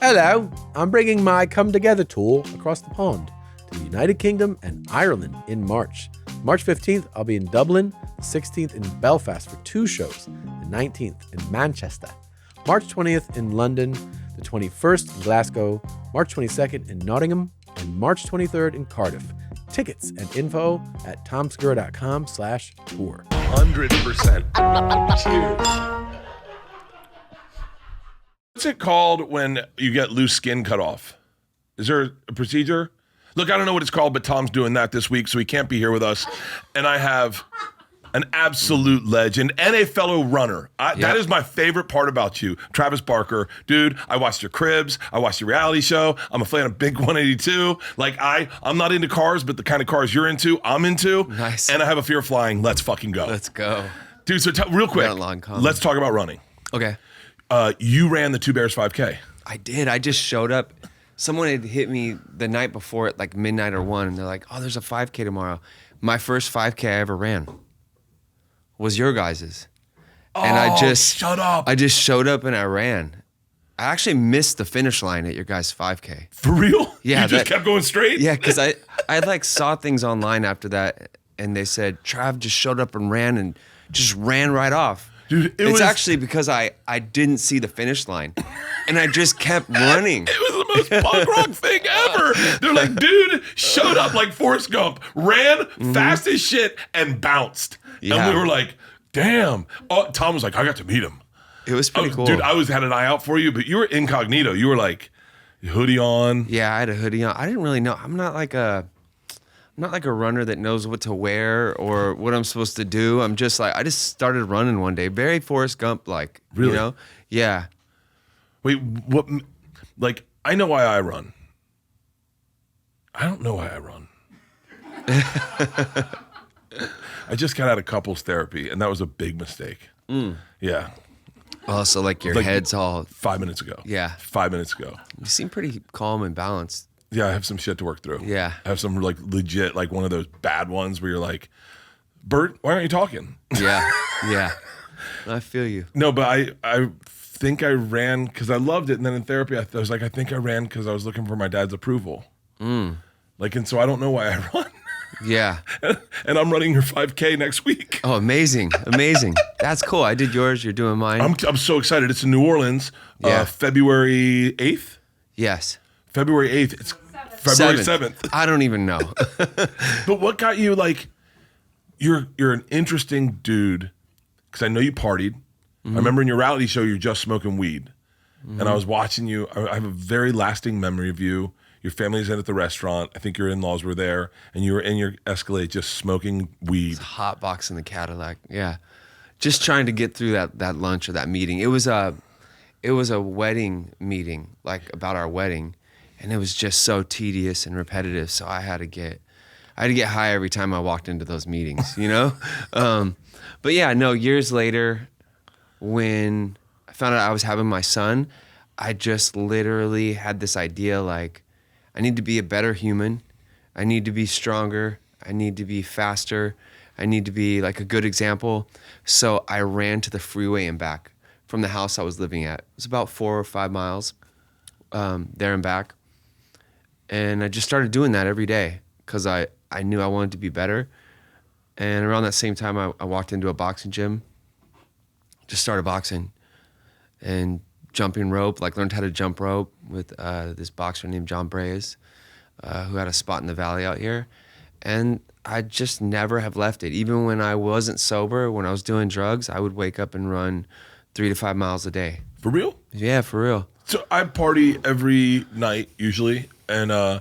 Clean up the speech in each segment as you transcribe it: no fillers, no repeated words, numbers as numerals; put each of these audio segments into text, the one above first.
Hello, I'm bringing my Come Together tour across the pond to the United Kingdom and Ireland in March. March 15th, I'll be in Dublin, the 16th in Belfast for 2 shows, the 19th in Manchester, March 20th in London, the 21st in Glasgow, March 22nd in Nottingham, and March 23rd in Cardiff. Tickets and info at tomsegura.com/tour. 100%. Cheers. What's it called when you get loose skin cut off? Is there a procedure? Look, I don't know what it's called, but Tom's doing that this week, so he can't be here with us. And I have an absolute legend and a fellow runner. That is my favorite part about you, Travis Barker. Dude, I watched your Cribs. I watched your reality show. I'm a fan of Big 182. Like, I'm not into cars, but the kind of cars you're into, I'm into. Nice. And I have a fear of flying. Let's fucking go. Let's go. Dude, so real quick, let's talk about running. Okay. You ran the Two Bears 5K. I did. I just showed up. Someone had hit me the night before at like midnight or 1, and they're like, oh, there's a 5K tomorrow. My first 5K I ever ran was your guys's. And shut up. I just showed up and I ran. I actually missed the finish line at your guys' 5K. For real? Yeah. You just kept going straight? Yeah, because I like saw things online after that, and they said, Trav just showed up and ran and just ran right off. Dude, it's actually because I didn't see the finish line, and I just kept running. It was the most punk rock thing ever. They're like, dude showed up like Forrest Gump, ran fast as shit, and bounced. Yeah. And we were like, damn. Oh, Tom was like, I got to meet him. It was pretty cool. Dude, I had an eye out for you, but you were incognito. You were like, hoodie on. Yeah, I had a hoodie on. I didn't really know. I'm not like a runner that knows what to wear or what I'm supposed to do. I'm just like, I just started running one day. Very Forrest Gump like. Really? You know? Yeah. Wait, what? Like, I know why I run. I don't know why I run. I just got out of couples therapy, and that was a big mistake. Yeah. Oh, so like your head's all... 5 minutes ago. Yeah. 5 minutes ago. You seem pretty calm and balanced. Yeah, I have some shit to work through. Yeah. I have some like legit, like one of those bad ones where you're like, Bert, why aren't you talking? Yeah. Yeah. I feel you. No, but I think I ran because I loved it. And then in therapy, I was like, I think I ran because I was looking for my dad's approval. Like, and so I don't know why I run. Yeah. And I'm running your 5K next week. Oh, amazing. Amazing. That's cool. I did yours. You're doing mine. I'm so excited. It's in New Orleans, February 8th. Yes. February 8th. It's February 7th. I don't even know. But what got you like, you're an interesting dude, because I know you partied. I remember in your reality show, you're just smoking weed. And I was watching you. I have a very lasting memory of you. Your family's in at the restaurant. I think your in-laws were there. And you were in your Escalade just smoking weed. Hot box in the Cadillac. Yeah. Just trying to get through that lunch or that meeting. It was a wedding meeting, like about our wedding. And it was just so tedious and repetitive. So I had to get high every time I walked into those meetings, you know? But yeah, no, years later, when I found out I was having my son, I just literally had this idea like, I need to be a better human. I need to be stronger. I need to be faster. I need to be like a good example. So I ran to the freeway and back from the house I was living at. It was about 4 or 5 miles there and back. And I just started doing that every day because I knew I wanted to be better. And around that same time, I walked into a boxing gym, just started boxing and jumping rope, like learned how to jump rope with this boxer named John Braze, who had a spot in the valley out here. And I just never have left it. Even when I wasn't sober, when I was doing drugs, I would wake up and run 3 to 5 miles a day. For real? Yeah, for real. So I party every night usually, and no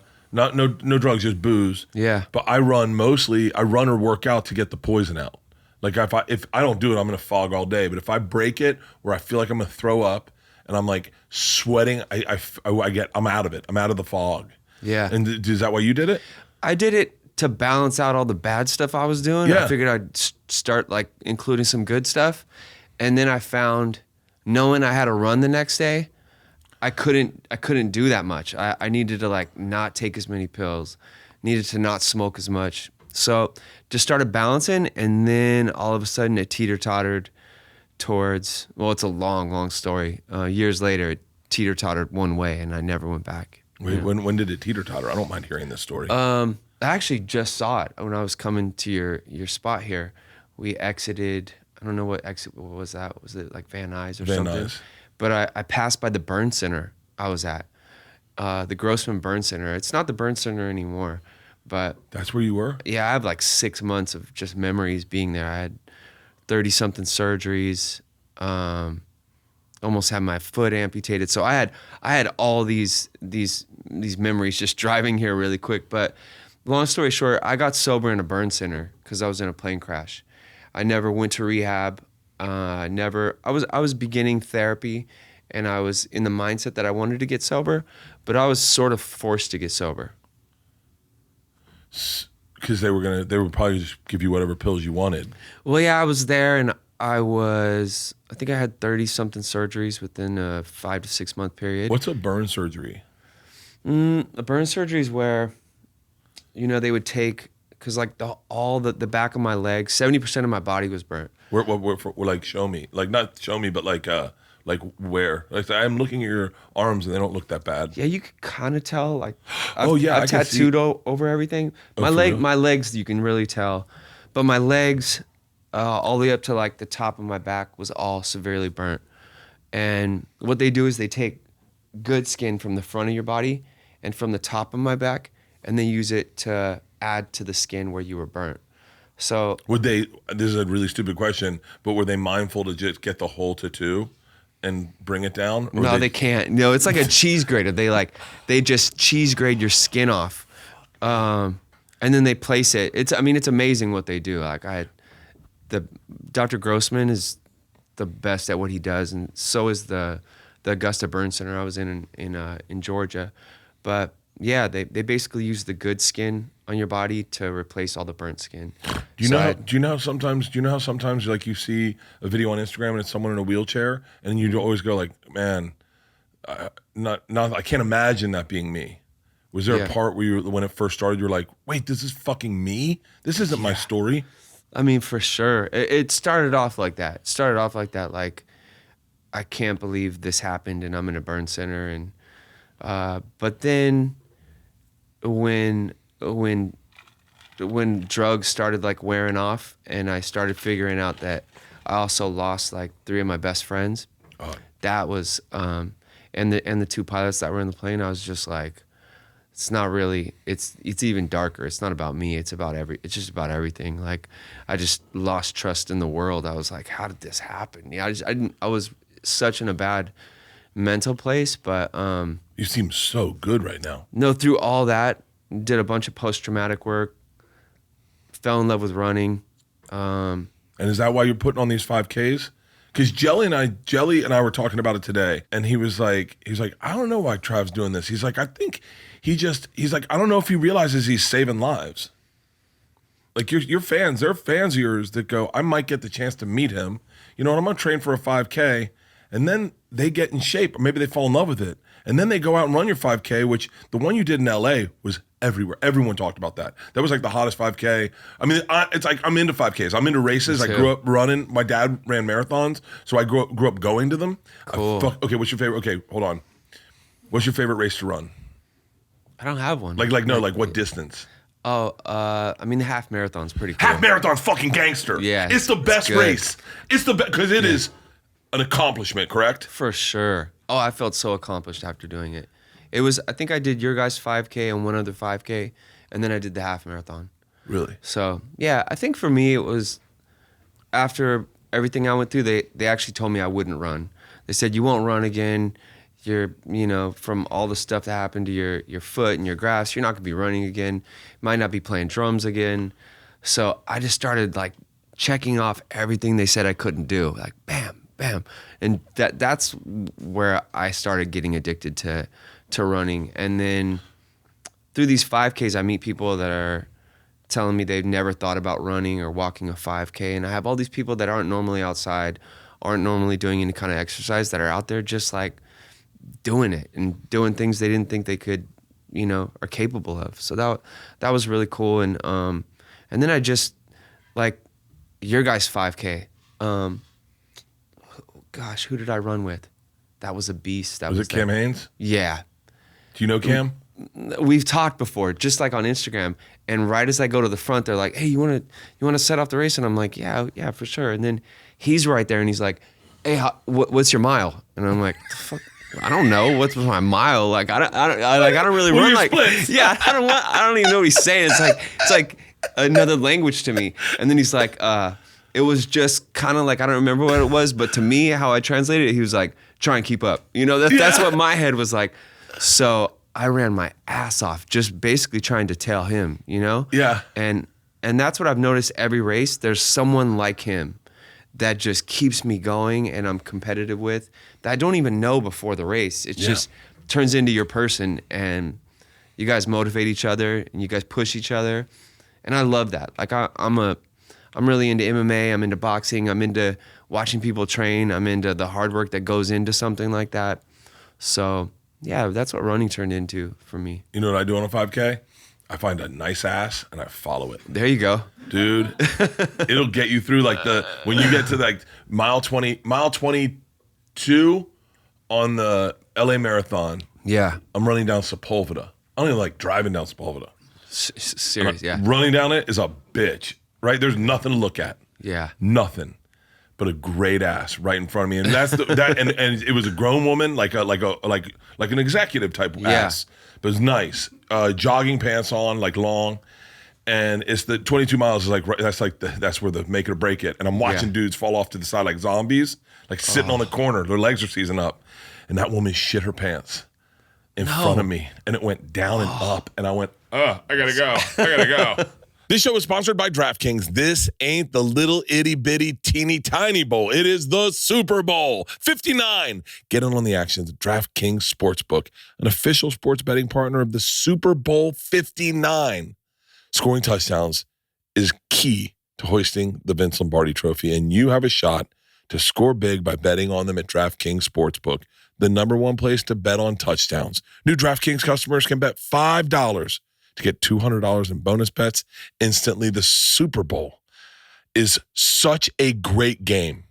drugs, just booze. Yeah. But I run or work out to get the poison out. Like if I don't do it, I'm gonna fog all day. But if I break it, where I feel like I'm gonna throw up, and I'm like sweating, I'm out of it. I'm out of the fog. Yeah. And is that why you did it? I did it to balance out all the bad stuff I was doing. Yeah. I figured I'd start like including some good stuff. And then I found, knowing I had to run the next day, I couldn't do that much. I needed to like not take as many pills, needed to not smoke as much. So just started balancing, and then all of a sudden it teeter-tottered towards, well, it's a long, long story. Years later, it teeter-tottered one way, and I never went back. Wait, when did it teeter-totter? I don't mind hearing this story. I actually just saw it when I was coming to your spot here. We exited. I don't know what was that? Was it like Van Nuys or Van something? Nuys. But I passed by the burn center I was at, the Grossman Burn Center. It's not the burn center anymore, but That's where you were? yeah, I have like 6 months of just memories being there. I had 30-something surgeries. Almost had my foot amputated. So I had all these memories just driving here really quick. But long story short, I got sober in a burn center because I was in a plane crash. I never went to rehab. I was beginning therapy, and I was in the mindset that I wanted to get sober, but I was sort of forced to get sober. Because they would probably just give you whatever pills you wanted. Well, yeah, I was there, and I think I had 30-something surgeries within a 5 to 6 month period. What's a burn surgery? A burn surgery is where, they would take, because like the back of my legs, 70% of my body was burnt. Where, like, show me. Like, not show me, but like where? Like, I'm looking at your arms and they don't look that bad. Yeah, you can kind of tell. Like, I've I've tattooed over everything. My legs, you can really tell, but my legs, all the way up to like the top of my back, was all severely burnt. And what they do is they take good skin from the front of your body and from the top of my back, and they use it to add to the skin where you were burnt. So this is a really stupid question, but were they mindful to just get the whole tattoo and bring it down? Or no, they can't. No, it's like a cheese grater. They just cheese grade your skin off, and then they place it. It's amazing what they do. Like Dr. Grossman is the best at what he does, and so is the Augusta Burn Center I was in Georgia. But yeah, they basically use the good skin on your body to replace all the burnt skin. Do you know how sometimes like you see a video on Instagram and it's someone in a wheelchair and you always go like, man, I can't imagine that being me. Was there a part where when it first started, you're like, wait, this is fucking me? This isn't my story. I mean, for sure. It started off like that. Like, I can't believe this happened and I'm in a burn center. And but then when drugs started like wearing off and I started figuring out that I also lost like 3 of my best friends, that was and the 2 pilots that were in the plane, I was just like, it's not really, it's even darker. It's not about me. It's just about everything. Like, I just lost trust in the world. I was like, how did this happen? Yeah, I was such in a bad mental place, but you seem so good right now. No, through all that, did a bunch of post-traumatic work, fell in love with running. And is that why you're putting on these 5Ks? Because Jelly and I were talking about it today, and he was like, I don't know why Trav's doing this. He's like, I think he's like, I don't know if he realizes he's saving lives. Like your fans, they're fans of yours that go, I might get the chance to meet him. You know what? I'm gonna train for a 5K, and then they get in shape, or maybe they fall in love with it, and then they go out and run your 5K. Which the one you did in LA was everywhere. Everyone talked about that. That was like the hottest 5K. I mean, it's like I'm into 5Ks. I'm into races. I grew up running. My dad ran marathons, so I grew up going to them. Cool. Okay, what's your favorite? Okay, hold on. What's your favorite race to run? I don't have one. Like what distance? Oh, I mean, the half marathon's pretty cool. Half marathon's fucking gangster. Yeah, it's the best race. It's the best because it is an accomplishment. Correct? For sure. Oh, I felt so accomplished after doing it. It was, I think I did your guys' 5K and one other 5K, and then I did the half marathon. Really? So, yeah, I think for me it was, after everything I went through, they actually told me I wouldn't run. They said, you won't run again. You're, from all the stuff that happened to your foot and your grafts, you're not going to be running again. Might not be playing drums again. So I just started like checking off everything they said I couldn't do. Like, bam, bam. And that's where I started getting addicted to running. And then through these 5Ks, I meet people that are telling me they've never thought about running or walking a 5K. And I have all these people that aren't normally outside, aren't normally doing any kind of exercise, that are out there just like doing it and doing things they didn't think they could, are capable of. So that was really cool. And then I just, like, your guys' 5K, gosh, who did I run with? that was a beast. Was it Cam Hanes? Yeah. Do you know Cam? We've talked before, just like on Instagram. And right as I go to the front, they're like, "Hey, you want to set off the race?" And I'm like, "Yeah, for sure." And then he's right there, and he's like, "Hey, what's your mile?" And I'm like, "The fuck? I don't know. What's my mile? Like, I don't really run like, splits? yeah, I don't even know what he's saying. It's like another language to me." And then he's like, it was just kind of like, I don't remember what it was, but to me, how I translated it, he was like, "Try and keep up." That's what my head was like. So I ran my ass off, just basically trying to tail him, Yeah. And that's what I've noticed every race. There's someone like him that just keeps me going and I'm competitive with, that I don't even know before the race. It just turns into your person, and you guys motivate each other and you guys push each other. And I love that. Like I'm really into MMA. I'm into boxing. I'm into watching people train. I'm into the hard work that goes into something like that. So yeah, that's what running turned into for me. You know what I do on a 5K? I find a nice ass and I follow it. There you go. Dude, it'll get you through when you get to like mile 22 on the LA Marathon. Yeah. I'm running down Sepulveda. I don't even like driving down Sepulveda. Serious, yeah. Running down it is a bitch, right? There's nothing to look at. Yeah. Nothing. But a great ass right in front of me, and that's and it was a grown woman, like an executive type of ass, but it's nice. Jogging pants on, like long, and it's the 22 miles is that's where the make it or break it. And I'm watching dudes fall off to the side like zombies, like sitting on the corner, their legs are seizing up, and that woman shit her pants in front of me, and it went down and up, and I went, I gotta go. This show is sponsored by DraftKings. This ain't the little itty bitty teeny tiny bowl. It is the Super Bowl 59. Get in on the action at DraftKings Sportsbook, an official sports betting partner of the Super Bowl 59. Scoring touchdowns is key to hoisting the Vince Lombardi Trophy, and you have a shot to score big by betting on them at DraftKings Sportsbook, the #1 place to bet on touchdowns. New DraftKings customers can bet $5 to get $200 in bonus bets instantly. The Super Bowl is such a great game.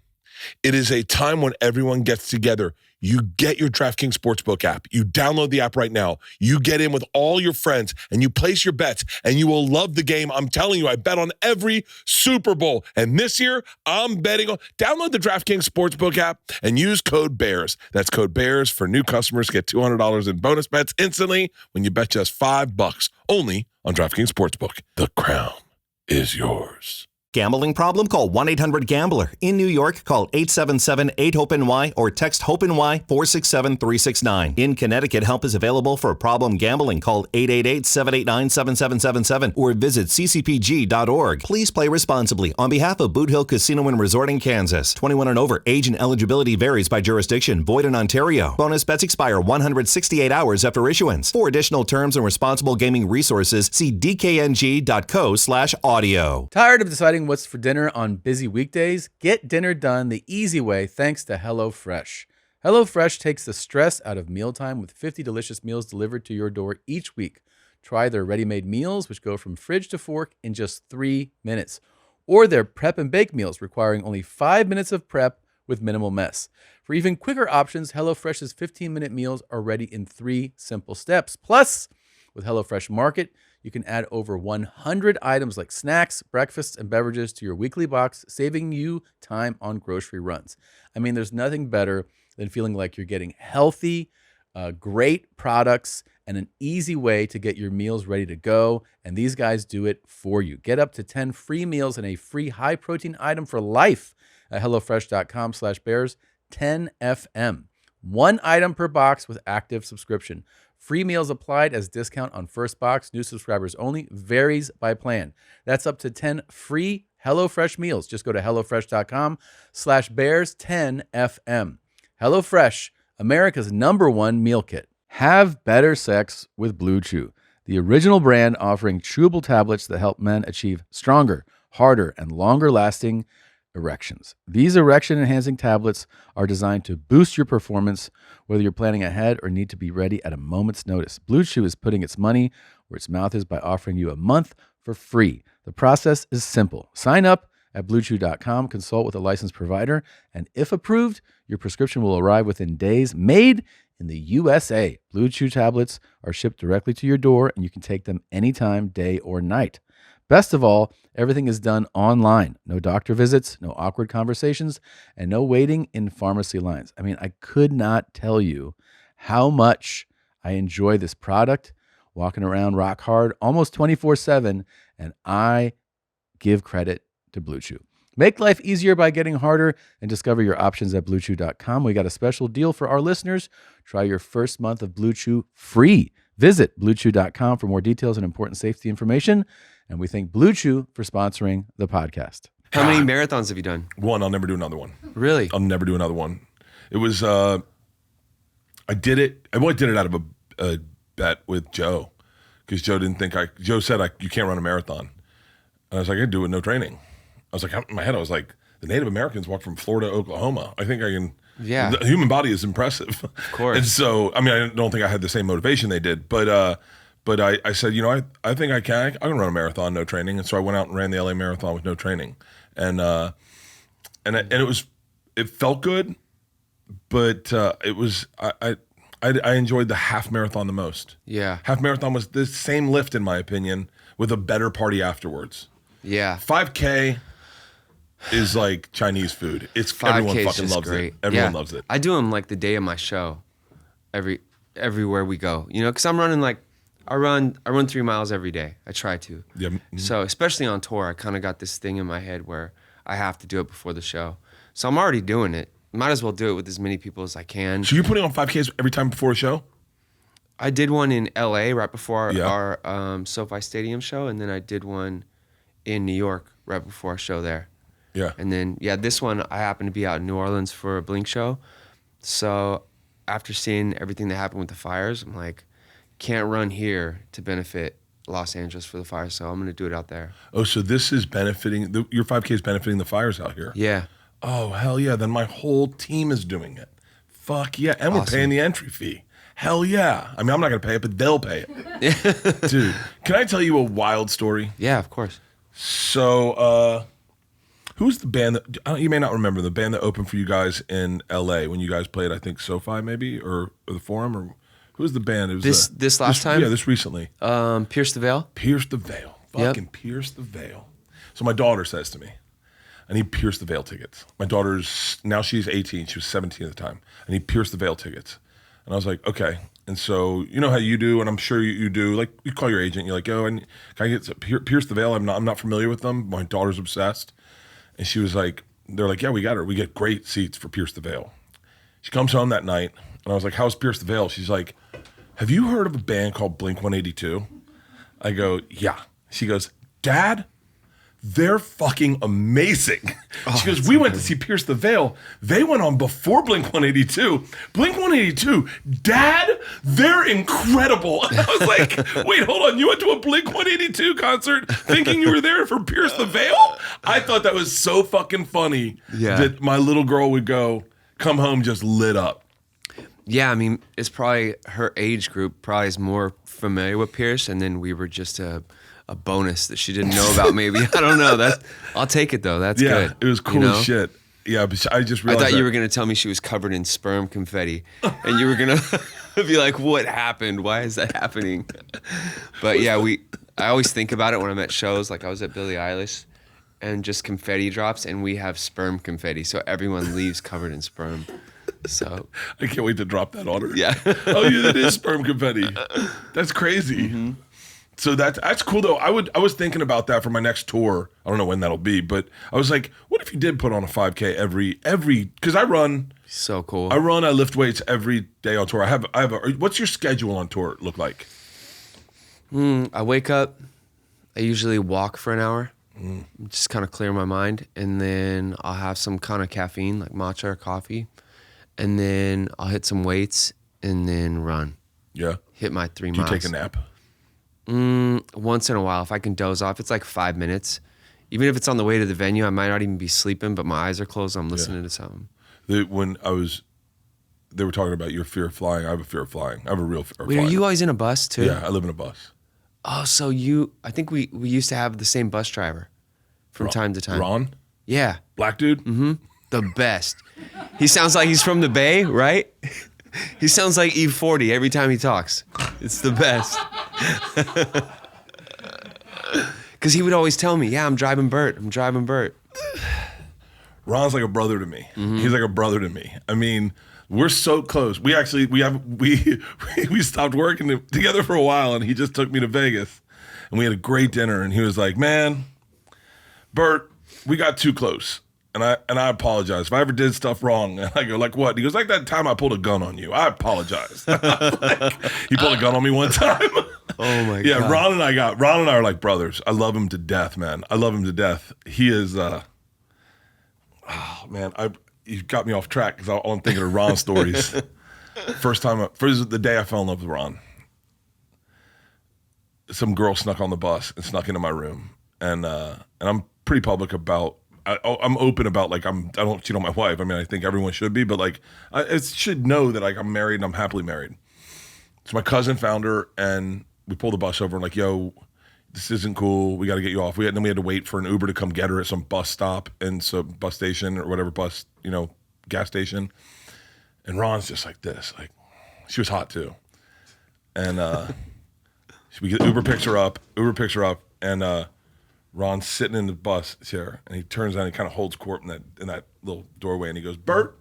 It is a time when everyone gets together. You get your DraftKings Sportsbook app. You download the app right now. You get in with all your friends and you place your bets, and you will love the game. I'm telling you, I bet on every Super Bowl. And this year, I'm betting on. Download the DraftKings Sportsbook app and use code BEARS. That's code BEARS for new customers. Get $200 in bonus bets instantly when you bet just $5 only on DraftKings Sportsbook. The crown is yours. Gambling problem? Call 1-800-GAMBLER. In New York, call 877-8-HOPE-NY or text HOPE-NY 467-369. In Connecticut, help is available for problem gambling. Call 888-789-7777 or visit ccpg.org. Please play responsibly. On behalf of Boot Hill Casino and Resort in Kansas, 21 and over, age and eligibility varies by jurisdiction. Void in Ontario. Bonus bets expire 168 hours after issuance. For additional terms and responsible gaming resources, see dkng.co/audio. Tired of deciding what's for dinner on busy weekdays? Get dinner done the easy way thanks to HelloFresh. HelloFresh takes the stress out of mealtime with 50 delicious meals delivered to your door each week. Try their ready-made meals, which go from fridge to fork in just 3 minutes. Or their prep and bake meals, requiring only 5 minutes of prep with minimal mess. For even quicker options, HelloFresh's 15-minute meals are ready in 3 simple steps. Plus, with HelloFresh Market, you can add over 100 items like snacks, breakfasts, and beverages to your weekly box, saving you time on grocery runs. I mean, there's nothing better than feeling like you're getting healthy, great products, and an easy way to get your meals ready to go. And these guys do it for you. Get up to 10 free meals and a free high-protein item for life at HelloFresh.com/bears. 10FM. 1 item per box with active subscription. Free meals applied as discount on first box. New subscribers only. Varies by plan. That's up to 10 free HelloFresh meals. Just go to HelloFresh.com/bears. 10FM. HelloFresh, America's #1 meal kit. Have better sex with Blue Chew, the original brand offering chewable tablets that help men achieve stronger, harder, and longer-lasting erections. These erection-enhancing tablets are designed to boost your performance, whether you're planning ahead or need to be ready at a moment's notice. Blue Chew is putting its money where its mouth is by offering you a month for free. The process is simple. Sign up at bluechew.com. Consult with a licensed provider, and if approved, your prescription will arrive within days. Made in the USA. Blue Chew tablets are shipped directly to your door, and you can take them anytime, day or night. Best of all, everything is done online. No doctor visits, no awkward conversations, and no waiting in pharmacy lines. I mean, I could not tell you how much I enjoy this product, walking around rock hard almost 24/7, and I give credit to Blue Chew. Make life easier by getting harder and discover your options at BlueChew.com. We got a special deal for our listeners. Try your first month of Blue Chew free. Visit BlueChew.com for more details and important safety information. And we thank Blue Chew for sponsoring the podcast. How many marathons have you done? One. I'll never do another one. Really? I'll never do another one. It was, I did it. I did it out of a bet with Joe, because Joe said, you can't run a marathon. And I was like, I can do it with no training. I was like, in my head, I was like, the Native Americans walked from Florida to Oklahoma. I think I can. Yeah. The human body is impressive. Of course. And so, I mean, I don't think I had the same motivation they did, but I said, I think I can run a marathon, no training. And so I went out and ran the LA Marathon with no training. And it felt good, but it was, I enjoyed the half marathon the most. Yeah. Half marathon was the same lift, in my opinion, with a better party afterwards. Yeah. 5K is like Chinese food. Everyone fucking loves it. Everyone loves it. I do them like the day of my show, everywhere we go. Because I'm running I run 3 miles every day. I try to. Yeah. Mm-hmm. So especially on tour, I kind of got this thing in my head where I have to do it before the show. So I'm already doing it. Might as well do it with as many people as I can. So you're putting on 5Ks every time before a show? I did one in LA right before our SoFi Stadium show, and then I did one in New York right before our show there. Yeah. And then, this one, I happened to be out in New Orleans for a Blink show. So after seeing everything that happened with the fires, I'm like, can't run here to benefit Los Angeles for the fires, so I'm going to do it out there. Oh, so this is benefiting, your 5K is benefiting the fires out here? Yeah. Oh, hell yeah. Then my whole team is doing it. Fuck yeah. And we're paying the entry fee. Hell yeah. I mean, I'm not going to pay it, but they'll pay it. Dude, can I tell you a wild story? Yeah, of course. So, who's the band that, you may not remember, the band that opened for you guys in LA when you guys played, I think, SoFi maybe, or the Forum, or who was the band? It was this last time? Yeah, this recently. Pierce the Veil. Pierce the Veil. Fucking Pierce the Veil. So my daughter says to me, I need Pierce the Veil tickets. My daughter's, now she's 18, she was 17 at the time. I need Pierce the Veil tickets. And I was like, okay. And so, you know how you do, and I'm sure you do, like, you call your agent, you're like, can I get Pierce the Veil? I'm not familiar with them. My daughter's obsessed. And she was like, they're like, yeah, we got her. We get great seats for Pierce the Veil. She comes home that night, and I was like, how's Pierce the Veil? She's like, have you heard of a band called Blink-182? I go, yeah. She goes, Dad, they're fucking amazing. She goes, we went to see Pierce the Veil. They went on before Blink-182. Blink-182, Dad, they're incredible. And I was like, wait, hold on. You went to a Blink-182 concert thinking you were there for Pierce the Veil? I thought that was so fucking funny that my little girl would come home just lit up. Yeah, I mean, it's probably her age group probably is more familiar with Pierce, and then we were just a bonus that she didn't know about. Maybe I don't know. I'll take it though. That's good. It was cool as shit. Yeah, but I just realized. I thought you were gonna tell me she was covered in sperm confetti, and you were gonna be like, "What happened? Why is that happening?" But yeah, I always think about it when I'm at shows. Like I was at Billie Eilish, and just confetti drops, and we have sperm confetti, so everyone leaves covered in sperm. So I can't wait to drop that on her. Yeah. Oh yeah, that is sperm confetti. That's crazy. Mm-hmm. So that's cool though. I was thinking about that for my next tour. I don't know when that'll be, but I was like, what if you did put on a 5K every because I run. So cool. I lift weights every day on tour. What's your schedule on tour look like? I wake up. I usually walk for an hour, just kind of clear my mind, and then I'll have some kind of caffeine, like matcha or coffee, and then I'll hit some weights and then run. Yeah. Hit my 3 miles. Do you take a nap? Once in a while, if I can doze off. It's like 5 minutes. Even if it's on the way to the venue, I might not even be sleeping, but my eyes are closed. I'm listening to something. They were talking about your fear of flying. I have a fear of flying. I have a real fear of flying. Wait, are you always in a bus too? Yeah, I live in a bus. Oh, so I think we used to have the same bus driver from time to time. Ron? Yeah. Black dude? Mm-hmm. The best. He sounds like he's from the Bay, right? He sounds like E40 every time he talks. It's the best. Because he would always tell me, yeah, I'm driving Bert. Ron's like a brother to me. He's like a brother to me. I mean, we're so close. We stopped working together for a while, and he just took me to Vegas, and we had a great dinner. And he was like, "Man, Bert, we got too close, and I apologize if I ever did stuff wrong." And I go, "Like what?" He goes, "Like that time I pulled a gun on you. I apologize." He pulled a gun on me one time. Oh my God. Yeah, Ron and I are like brothers. I love him to death, man. I love him to death. He is. Oh man, you got me off track because I'm thinking of Ron stories. First the day I fell in love with Ron, some girl snuck on the bus and snuck into my room, and I'm pretty public about. I'm open about like I don't cheat on my wife. I mean, I think everyone should be, but like I should know that like I'm married and I'm happily married. So my cousin found her, and we pulled the bus over and like, yo, this isn't cool. We got to get you off. Then we had to wait for an Uber to come get her at some bus stop and some bus station or whatever gas station. And Ron's just like this. Like, she was hot too. And Uber picks her up, and Ron's sitting in the bus chair, and he turns around and he kind of holds court in that little doorway, and he goes, "Bert,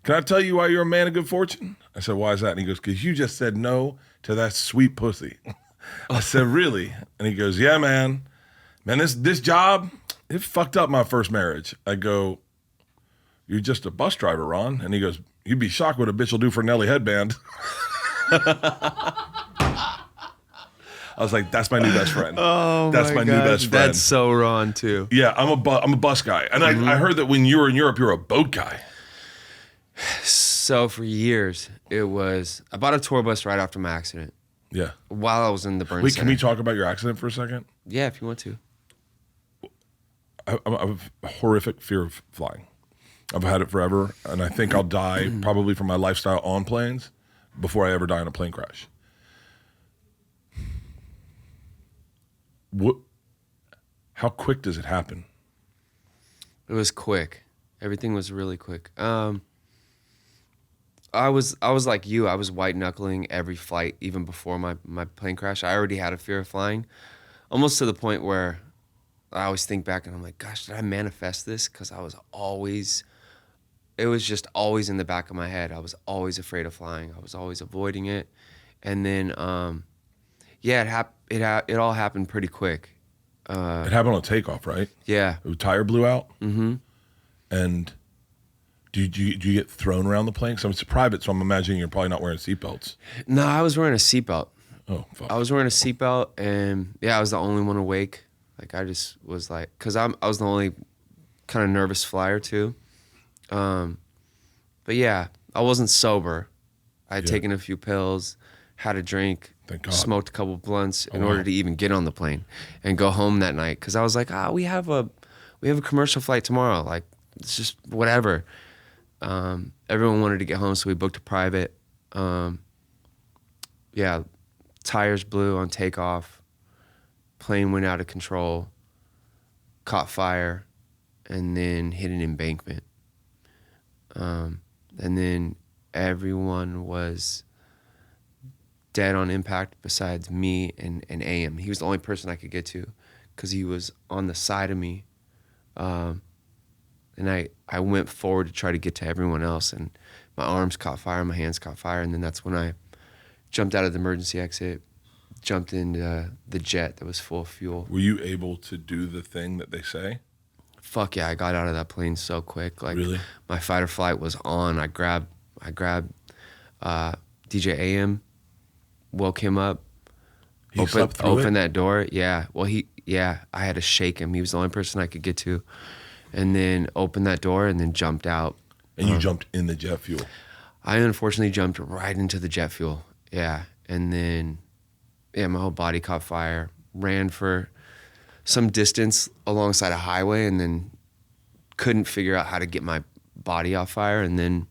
can I tell you why you're a man of good fortune?" I said, "Why is that?" And he goes, "Because you just said no to that sweet pussy." I said, "Really?" And he goes, "Yeah, man. Man, this job, it fucked up my first marriage." I go, "You're just a bus driver, Ron." And he goes, "You'd be shocked what a bitch will do for a Nelly headband." I was like, "That's my new best friend." Oh, that's my new best friend. That's so Ron too. Yeah, I'm a bus guy, and I heard that when you were in Europe, you're a boat guy. So for years, I bought a tour bus right after my accident. Yeah. While I was in the burn Wait, center. can we talk about your accident for a second? Yeah, if you want to. I have a horrific fear of flying. I've had it forever, and I think I'll die probably from my lifestyle on planes before I ever die in a plane crash. How quick does it happen? It was quick. Everything was really quick. I was like you. I was white knuckling every flight, even before my plane crash. I already had a fear of flying, almost to the point where I always think back and I'm like, gosh, did I manifest this? Because it was just always in the back of my head. I was always afraid of flying. I was always avoiding it, and then it all happened pretty quick. It happened on takeoff, right? Yeah. The tire blew out. Mm-hmm. And do you get thrown around the plane? Because it's private, so I'm imagining you're probably not wearing seatbelts. No, I was wearing a seatbelt. Oh, fuck. I was wearing a seatbelt, and yeah, I was the only one awake. Like I just was like, because I was the only kind of nervous flyer too. But yeah, I wasn't sober. I had taken a few pills, had a drink, Thank God. smoked a couple blunts in order to even get on the plane and go home that night. Because I was like, we have a commercial flight tomorrow. Like it's just whatever. Everyone wanted to get home, so we booked a private. Yeah, tires blew on takeoff. Plane went out of control, caught fire, and then hit an embankment. And then everyone was dead on impact besides me and AM. He was the only person I could get to because he was on the side of me. And I went forward to try to get to everyone else, and my arms caught fire, my hands caught fire, and then that's when I jumped out of the emergency exit, jumped into the jet that was full of fuel. Were you able to do the thing that they say? Fuck yeah, I got out of that plane so quick. Like Really? My fight or flight was on. I grabbed DJ AM, woke him up, opened that door. Yeah. Well, I had to shake him. He was the only person I could get to. And then opened that door and then jumped out. And you jumped in the jet fuel? I unfortunately jumped right into the jet fuel. Yeah. And then, my whole body caught fire. Ran for some distance alongside a highway and then couldn't figure out how to get my body off fire. And then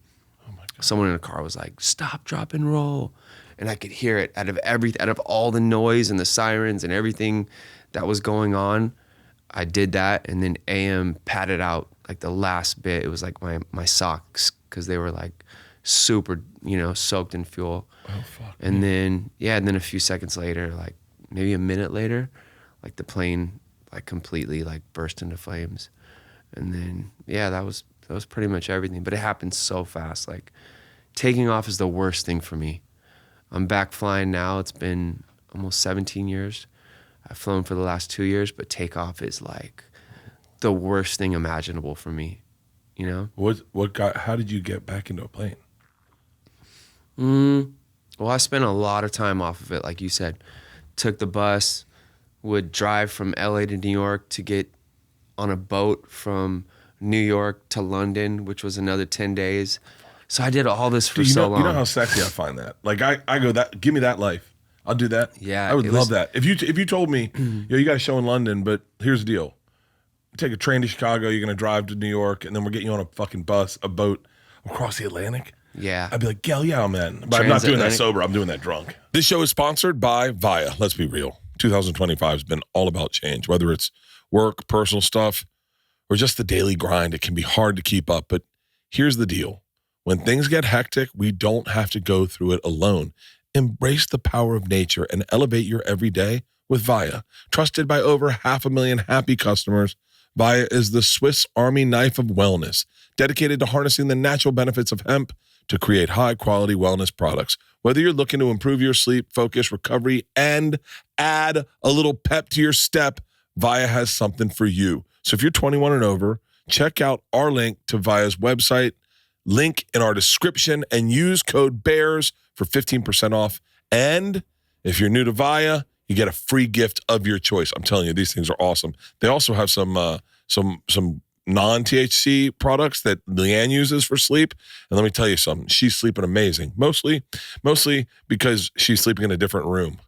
someone in a car was like, "Stop, drop, and roll." And I could hear it out of all the noise and the sirens and everything that was going on. I did that, and then AM padded out like the last bit. It was like my socks, because they were like super, soaked in fuel. Oh, fuck. And then a few seconds later, like maybe a minute later, like the plane like completely like burst into flames. And then that was pretty much everything. But it happened so fast. Like taking off is the worst thing for me. I'm back flying now. It's been almost 17 years. I've flown for the last 2 years, but takeoff is like the worst thing imaginable for me, How did you get back into a plane? Well, I spent a lot of time off of it, like you said. Took the bus, would drive from LA to New York to get on a boat from New York to London, which was another 10 days. So I did all this for so long. You know how sexy I find that? Like I go, that give me that life. I'll do that. Yeah, I would love that. If you told me, you got a show in London, but here's the deal. Take a train to Chicago, you're going to drive to New York, and then we're getting you on a fucking bus, a boat across the Atlantic. Yeah. I'd be like, hell yeah, man. But I'm not doing that sober. I'm doing that drunk. This show is sponsored by Via. Let's be real. 2025 has been all about change, whether it's work, personal stuff, or just the daily grind. It can be hard to keep up, but here's the deal. When things get hectic, we don't have to go through it alone. Embrace the power of nature and elevate your everyday with Via. Trusted by over 500,000 happy customers, Via is the Swiss Army knife of wellness, dedicated to harnessing the natural benefits of hemp to create high-quality wellness products. Whether you're looking to improve your sleep, focus, recovery, and add a little pep to your step, Via has something for you. So if you're 21 and over, check out our link to Via's website, link in our description, and use code BEARS for 15% off. And if you're new to Via, you get a free gift of your choice. I'm telling you, these things are awesome. They also have some non-THC products that Leanne uses for sleep. And let me tell you something. She's sleeping amazing. Mostly because she's sleeping in a different room.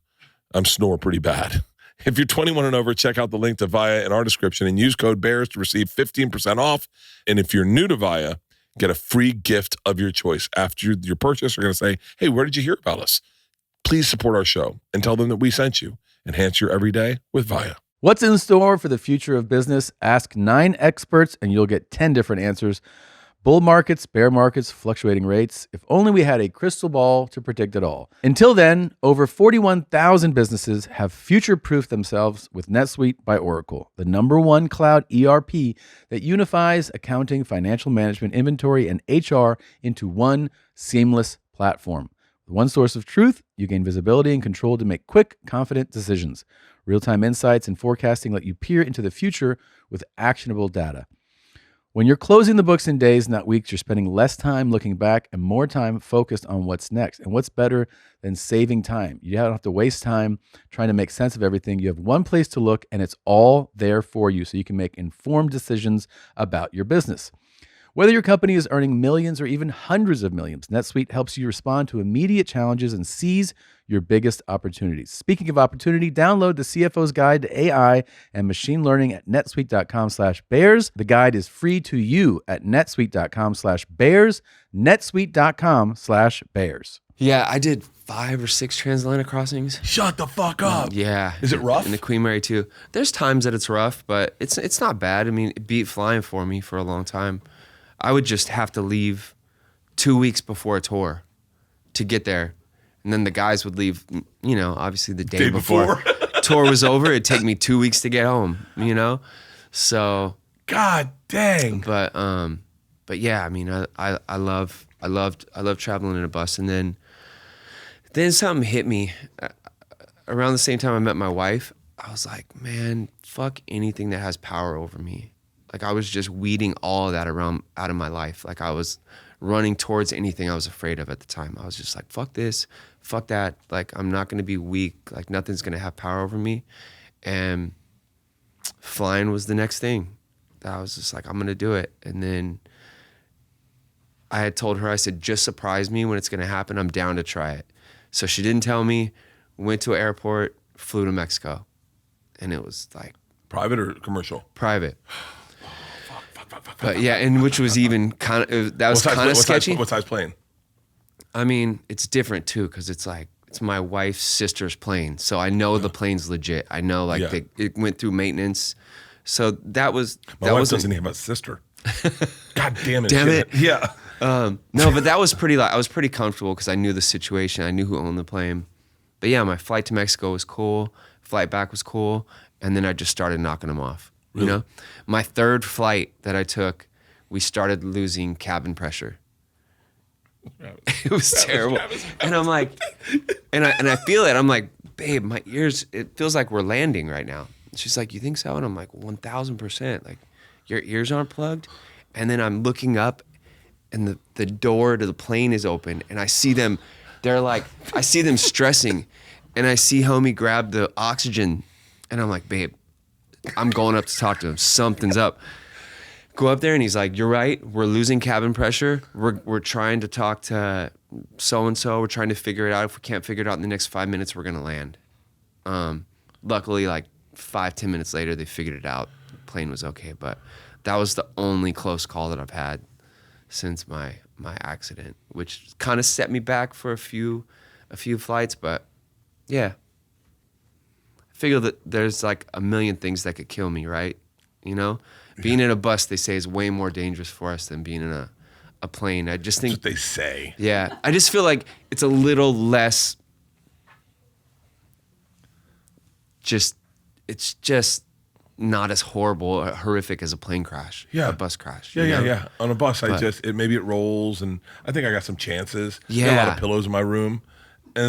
I'm snore pretty bad. If you're 21 and over, check out the link to Via in our description and use code BEARS to receive 15% off. And if you're new to Via, get a free gift of your choice. After your purchase, you're going to say, hey, where did you hear about us? Please support our show and tell them that we sent you. Enhance your everyday with Via. What's in store for the future of business? Ask 9 experts and you'll get 10 different answers. Bull markets, bear markets, fluctuating rates. If only we had a crystal ball to predict it all. Until then, over 41,000 businesses have future-proofed themselves with NetSuite by Oracle, the #1 cloud ERP that unifies accounting, financial management, inventory, and HR into one seamless platform. With one source of truth, you gain visibility and control to make quick, confident decisions. Real-time insights and forecasting let you peer into the future with actionable data. When you're closing the books in days, not weeks, you're spending less time looking back and more time focused on what's next. And what's better than saving time? You don't have to waste time trying to make sense of everything. You have one place to look and it's all there for you so you can make informed decisions about your business. Whether your company is earning millions or even hundreds of millions, NetSuite helps you respond to immediate challenges and seize your biggest opportunities. Speaking of opportunity, download the CFO's Guide to AI and Machine Learning at netsuite.com/bears. The guide is free to you at netsuite.com/bears, netsuite.com/bears. Yeah, I did 5 or 6 transatlantic crossings. Shut the fuck up. Yeah. Is it rough? And the Queen Mary too. There's times that it's rough, but it's not bad. I mean, it beat flying for me for a long time. I would just have to leave 2 weeks before a tour to get there. And then the guys would leave, obviously the day before. Tour was over. It'd take me 2 weeks to get home, So. God dang. But yeah, I mean, I loved traveling in a bus. And then something hit me around the same time I met my wife. I was like, man, fuck anything that has power over me. Like I was just weeding all of that out of my life. Like I was running towards anything I was afraid of at the time. I was just like, fuck this, fuck that. Like I'm not going to be weak. Like nothing's going to have power over me. And flying was the next thing. I was just like, I'm going to do it. And then I had told her, I said, just surprise me when it's going to happen. I'm down to try it. So she didn't tell me, went to an airport, flew to Mexico. And it was like. Private or commercial? Private. But yeah, and which was even kind of, that was kind of sketchy. What size plane? I mean, it's different too, because it's like, it's my wife's sister's plane. So I know the plane's legit. I know it went through maintenance. So that was My wife doesn't even have a sister. God damn it. Damn shit. it. Yeah. No, but that was pretty. I was pretty comfortable because I knew the situation. I knew who owned the plane. But yeah, my flight to Mexico was cool. Flight back was cool, and then I just started knocking them off. Really? You know, my third flight that I took, we started losing cabin pressure. It was terrible, and I'm like, and I feel it. I'm like, babe, my ears. It feels like we're landing right now. She's like, you think so? And I'm like, 1,000%. Like, your ears aren't plugged. And then I'm looking up, and the door to the plane is open, and I see them. They're like, I see them stressing, and I see homie grab the oxygen, and I'm like, babe, I'm going up to talk to him. Something's up. Go up there, and he's like, you're right. We're losing cabin pressure. We're trying to talk to so-and-so. We're trying to figure it out. If we can't figure it out in the next 5 minutes, we're going to land. Luckily, like 5-10 minutes later, they figured it out. The plane was okay, but that was the only close call that I've had since my accident, which kind of set me back for a few flights. But yeah, I figure that there's like a million things that could kill me, right? You know, being in a bus, they say, is way more dangerous for us than being in a plane. I just think That's what they say. Yeah, I just feel like it's a little less. It's just not as horrible or horrific as a plane crash. Yeah. A bus crash. Yeah, you yeah, know? yeah. On a bus, But- maybe it rolls, and I think I got some chances. Got a lot Yeah. of pillows in my room, but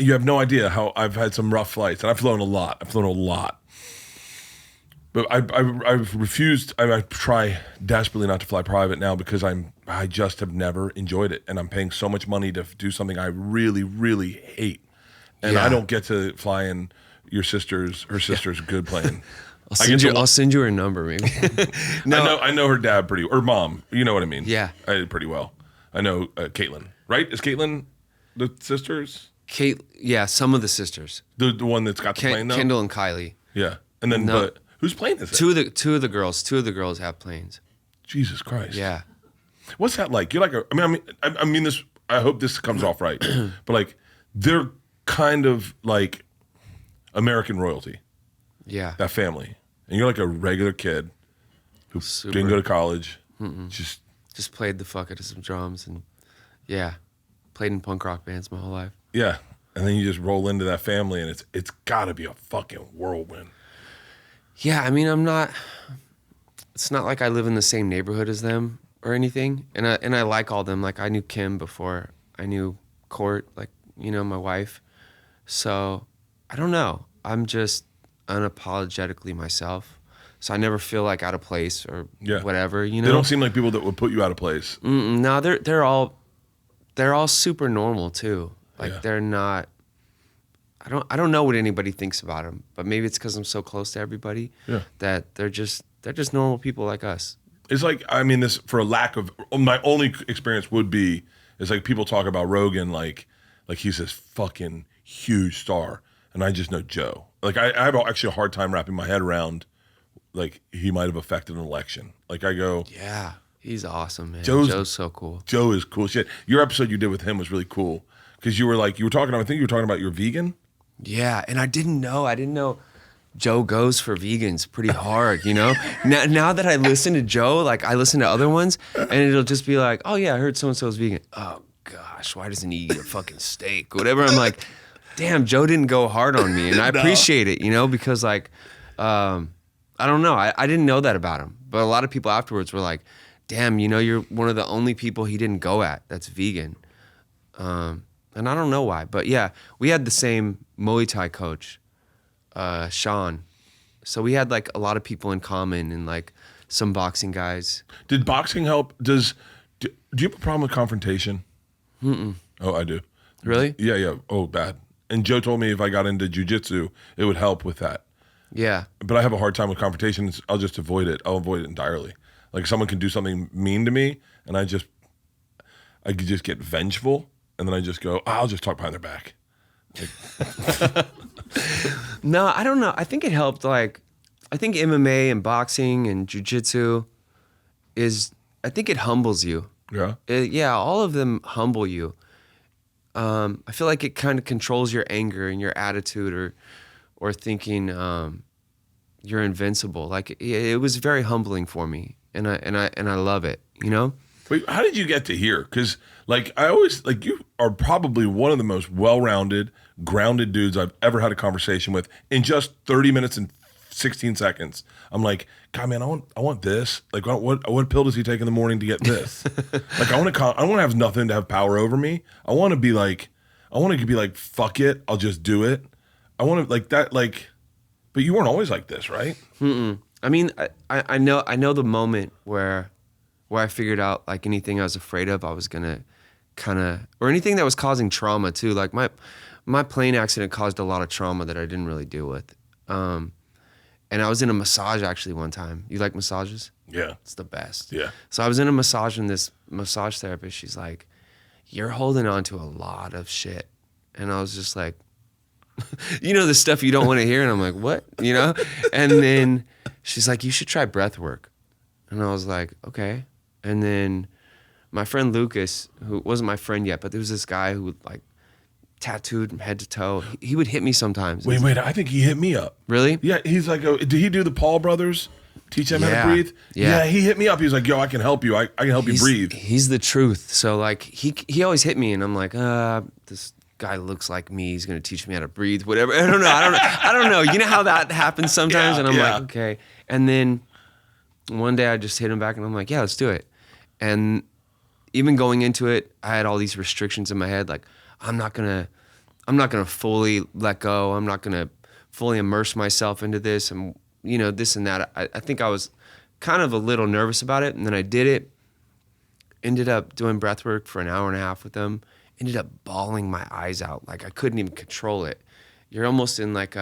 you have no idea how I've had some rough flights, and I've flown a lot. But I've refused. I try desperately not to fly private now because I just have never enjoyed it, and I'm paying so much money to do something I really, really hate, and Yeah. I don't get to fly in her sister's good plane. I'll send you her number, maybe. No, I know her dad or mom. You know what I mean? Yeah. I did pretty well. I know Caitlin, right? Is Caitlin the sisters? Kate. Yeah, some of the sisters, The one that's got the plane though? Kendall and Kylie. Yeah. And then, No. but whose plane is it? Two of the girls have planes. Jesus Christ. Yeah. What's that like? You're like, I mean this, I hope this comes off right, but like, they're kind of like American royalty, Yeah. that family. And you're like a regular kid who Super. didn't go to college. Just played the fuck out of some drums and yeah, played in punk rock bands my whole life. Yeah. And then you just roll into that family, and it's gotta be a fucking whirlwind. Yeah, I mean, it's not like I live in the same neighborhood as them or anything. And I like all them. Like, I knew Kim before I knew Court, like, you know, my wife. So, I don't know. I'm just unapologetically myself. So I never feel like out of place or whatever, you know? They don't seem like people that would put you out of place. No, they're all super normal too. Like, they're not. I don't know what anybody thinks about them, but maybe it's because I'm so close to everybody that they're just normal people like us. It's like, I mean, this, for a lack of, my only experience would be, is like people talk about Rogan like he's this fucking huge star, and I just know Joe. Like, I have actually a hard time wrapping my head around, like, he might have affected an election. Like, I go, Yeah, he's awesome, man. Joe's so cool. Joe is cool shit. Your episode you did with him was really cool, because I think you were talking about you're vegan. Yeah, and I didn't know Joe goes for vegans pretty hard, you know? Now that I listen to Joe, like, I listen to other ones, and it'll just be like, oh yeah, I heard so-and-so's vegan. Oh gosh, why doesn't he eat a fucking steak? Whatever. I'm like, damn, Joe didn't go hard on me, and I appreciate it, you know, because like, I don't know, I didn't know that about him, but a lot of people afterwards were like, damn, you know, you're one of the only people he didn't go at that's vegan. And I don't know why, but yeah, we had the same Muay Thai coach, Sean. So we had like a lot of people in common and like some boxing guys. Did boxing help? Do you have a problem with confrontation? Oh, I do. Really? Yeah. Oh, bad. And Joe told me if I got into jiu-jitsu, it would help with that. Yeah. But I have a hard time with confrontations. I'll just avoid it. I'll avoid it entirely. Like, someone can do something mean to me, and I could just get vengeful, and then I just go, I'll just talk behind their back. Like, No, I don't know. I think it helped. Like, I think MMA and boxing and jiu-jitsu I think it humbles you. yeah. Yeah, all of them humble you. I feel like it kind of controls your anger and your attitude or thinking you're invincible. Like it was very humbling for me, and I love it, you know? Wait, how did you get to here? Because like I always like you are probably one of the most well-rounded, grounded dudes I've ever had a conversation with in just 30 minutes and 16 seconds. I'm like, God, man, I want this. Like, what pill does he take in the morning to get this? Like, I want to have nothing to have power over me. I want to be like, fuck it, I'll just do it. I want to like that, like, but you weren't always like this, right? I mean, I know the moment where I figured out like anything I was afraid of, I was gonna or anything that was causing trauma too. Like my plane accident caused a lot of trauma that I didn't really deal with. And I was in a massage actually one time. You like massages? Yeah. It's the best. Yeah. So I was in a massage and this massage therapist, she's like, you're holding on to a lot of shit. And I was just like, you know, the stuff you don't want to hear. And I'm like, what? You know? And then she's like, you should try breath work. And I was like, okay. And then my friend Lucas, who wasn't my friend yet, but there was this guy who like tattooed from head to toe. He would hit me sometimes. Wait, I think he hit me up. Really? Yeah, he's like, did he do the Paul brothers? Teach them how to breathe? Yeah, he hit me up. He's like, yo, I can help you. I can help you breathe. He's the truth. So like he always hit me and I'm like, this guy looks like me. He's going to teach me how to breathe, whatever. I don't know. You know how that happens sometimes? And I'm like, okay. And then one day I just hit him back and I'm like, yeah, let's do it. And even going into it, I had all these restrictions in my head. Like, I'm not gonna fully let go. I'm not gonna fully immerse myself into this and, you know, this and that. I think I was kind of a little nervous about it. And then I did it, ended up doing breath work for an hour and a half with them, ended up bawling my eyes out. Like I couldn't even control it. You're almost in like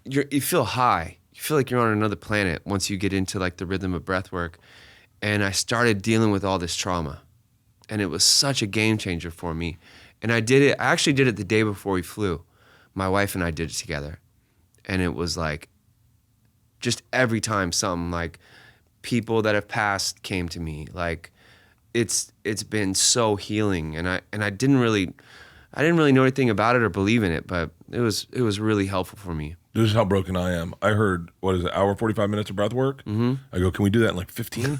you feel high. You feel like you're on another planet once you get into like the rhythm of breath work. And I started dealing with all this trauma. And it was such a game changer for me. And I actually did it the day before we flew. My wife and I did it together. And it was like, just every time something like people that have passed came to me, like it's been so healing. And I didn't really know anything about it or believe in it, but it was really helpful for me. This is how broken I am. I heard, what is it, hour, 45 minutes of breath work? Mm-hmm. I go, can we do that in like 15?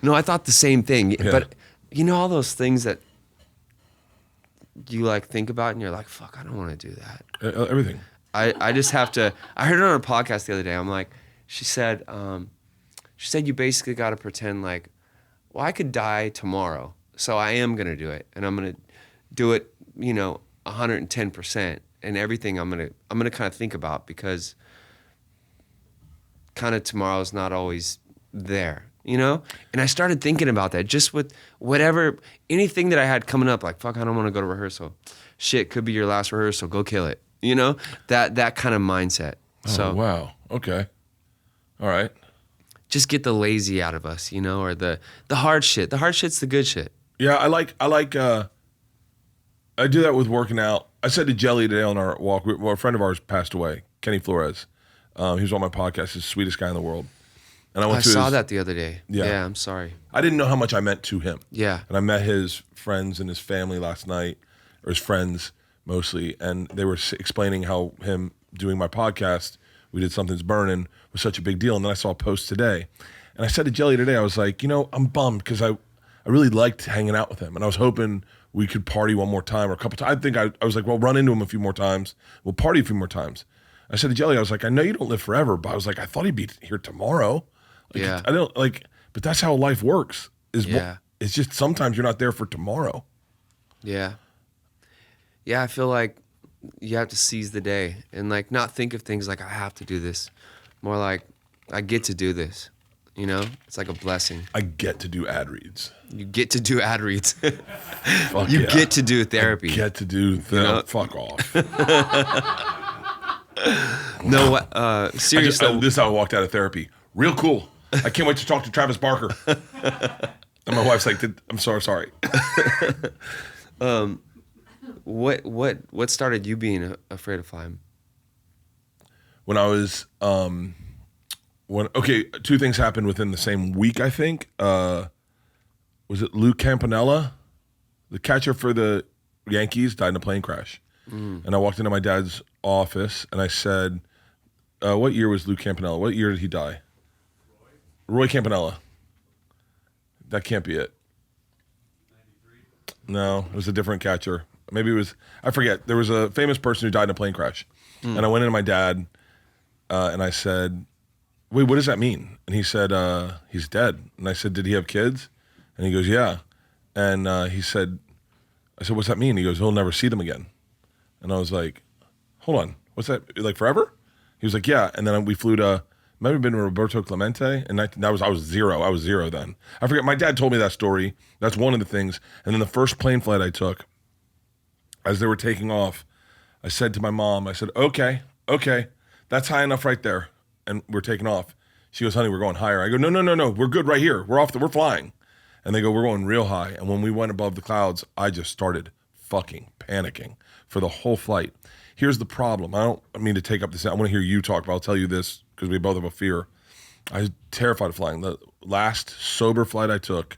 No, I thought the same thing. Yeah. But you know all those things that you like think about and you're like, fuck, I don't want to do that. Everything. I just have to. I heard it on a podcast the other day. I'm like, she said you basically got to pretend like, well, I could die tomorrow, so I am gonna do it, and I'm gonna do it, 110%, and everything I'm gonna kind of think about, because kind of tomorrow's not always there, And I started thinking about that just with anything that I had coming up, like, fuck, I don't want to go to rehearsal. Shit, could be your last rehearsal. Go kill it. That kind of mindset. Oh, wow. Okay. All right. Just get the lazy out of us, or the hard shit. The hard shit's the good shit. Yeah, I do that with working out. I said to Jelly today on our walk, a friend of ours passed away, Kenny Flores. He was on my podcast, he's the sweetest guy in the world. And I saw that the other day. Yeah, I'm sorry. I didn't know how much I meant to him. Yeah. And I met his friends and his family last night, or his friends mostly, and they were explaining how him doing my podcast, We Did Something's Burning, was such a big deal. And then I saw a post today. And I said to Jelly today, I was like, I'm bummed because I really liked hanging out with him. And I was hoping we could party one more time or a couple times. I think I was like, well, run into him a few more times. We'll party a few more times. I said to Jelly, I was like, I know you don't live forever, but I was like, I thought he'd be here tomorrow. Like, yeah. I don't but that's how life works. Yeah. It's just sometimes you're not there for tomorrow. Yeah. Yeah, I feel like you have to seize the day and not think of things like I have to do this. More like I get to do this. It's like a blessing. I get to do ad reads. You get to do ad reads. Fuck you yeah. get to do therapy. I get to do fuck off. No, seriously. This is how I walked out of therapy. Real cool. I can't wait to talk to Travis Barker. And my wife's like, I'm sorry. What started you being afraid of flying? When I was two things happened within the same week, I think. Was it Lou Campanella? The catcher for the Yankees died in a plane crash. And I walked into my dad's office and I said, what year was Lou Campanella? What year did he die? Roy Campanella. That can't be it. 93? No, it was a different catcher. Maybe it was, I forget. There was a famous person who died in a plane crash. And I went into my dad and I said, wait, what does that mean? And he said, he's dead. And I said, did he have kids? And he goes, yeah. And he said, I said, what's that mean? He goes, he'll never see them again. And I was like, hold on, what's that, like forever? He was like, yeah. And then we flew to, might have been Roberto Clemente, and I was zero. I was zero then. I forget, my dad told me that story. That's one of the things. And then the first plane flight I took, as they were taking off, I said to my mom, I said, okay, that's high enough right there. And we're taking off. She goes, honey, we're going higher. I go, no, we're good right here. We're flying. And they go, we're going real high. And when we went above the clouds, I just started fucking panicking for the whole flight. Here's the problem. I don't mean to take up this. I want to hear you talk, but I'll tell you this because we both have a fear. I was terrified of flying. The last sober flight I took,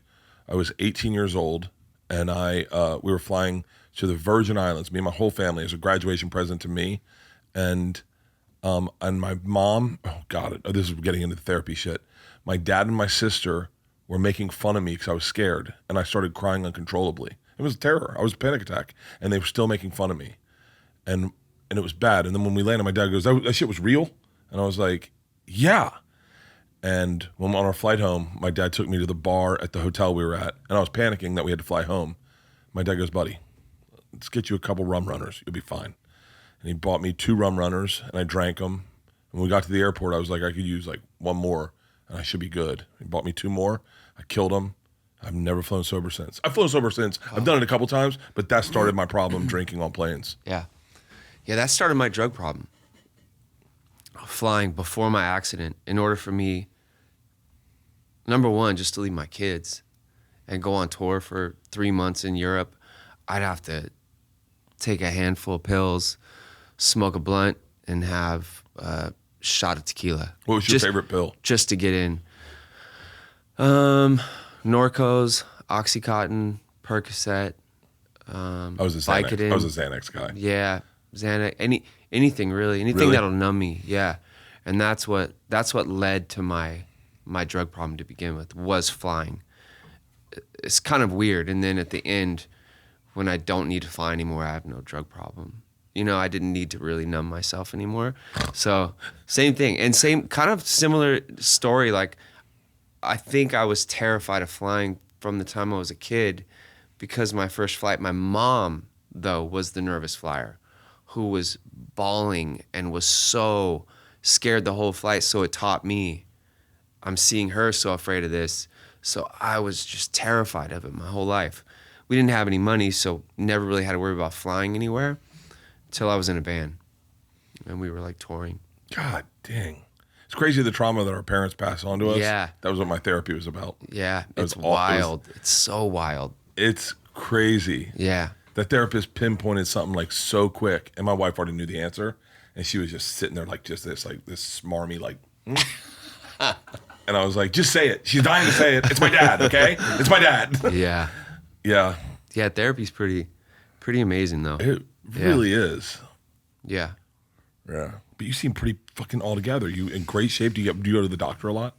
I was 18 years old, and we were flying to the Virgin Islands, me and my whole family, as a graduation present to me. And my mom, oh God, this is getting into therapy shit. My dad and my sister were making fun of me because I was scared, and I started crying uncontrollably. It was terror. I was a panic attack, and they were still making fun of me. And it was bad. And then when we landed, my dad goes, that shit was real? And I was like, yeah. And when on our flight home, my dad took me to the bar at the hotel we were at, and I was panicking that we had to fly home. My dad goes, buddy, let's get you a couple rum runners. You'll be fine. And he bought me 2 rum runners, and I drank them. And when we got to the airport, I was like, I could use like one more, and I should be good. He bought me 2 more. I killed them. I've never flown sober since. I've flown sober since. I've done it a couple times, but that started my problem drinking on planes. Yeah, that started my drug problem. Flying before my accident, in order for me, number one, just to leave my kids and go on tour for 3 months in Europe, I'd have to take a handful of pills, smoke a blunt, and have a shot of tequila. What was your favorite pill? Just to get in. Norcos, Oxycontin, Percocet, I was a Vicodin. Xanax guy. Yeah, Xanax. Anything really, anything that'll numb me. Yeah, and that's what led to my drug problem to begin with, was flying. It's kind of weird, and then at the end, when I don't need to fly anymore, I have no drug problem. You know, I didn't need to really numb myself anymore. So same thing, and same kind of similar story. Like, I think I was terrified of flying from the time I was a kid, because my first flight, my mom, though, was the nervous flyer who was bawling and was so scared the whole flight. So it taught me, I'm seeing her so afraid of this. So I was just terrified of it my whole life. We didn't have any money, so never really had to worry about flying anywhere until I was in a band and we were like touring. God dang. It's crazy the trauma that our parents pass on to us. Yeah. That was what my therapy was about. Yeah, it's wild. It's so wild. It's crazy. Yeah. The therapist pinpointed something like so quick, and my wife already knew the answer, and she was just sitting there like just this smarmy like, and I was like, just say it. She's dying to say it. It's my dad, okay? It's my dad. Yeah. Yeah. Yeah, therapy's pretty amazing though. It really is. Yeah. Yeah. But you seem pretty fucking all together. You in great shape. Do you go to the doctor a lot?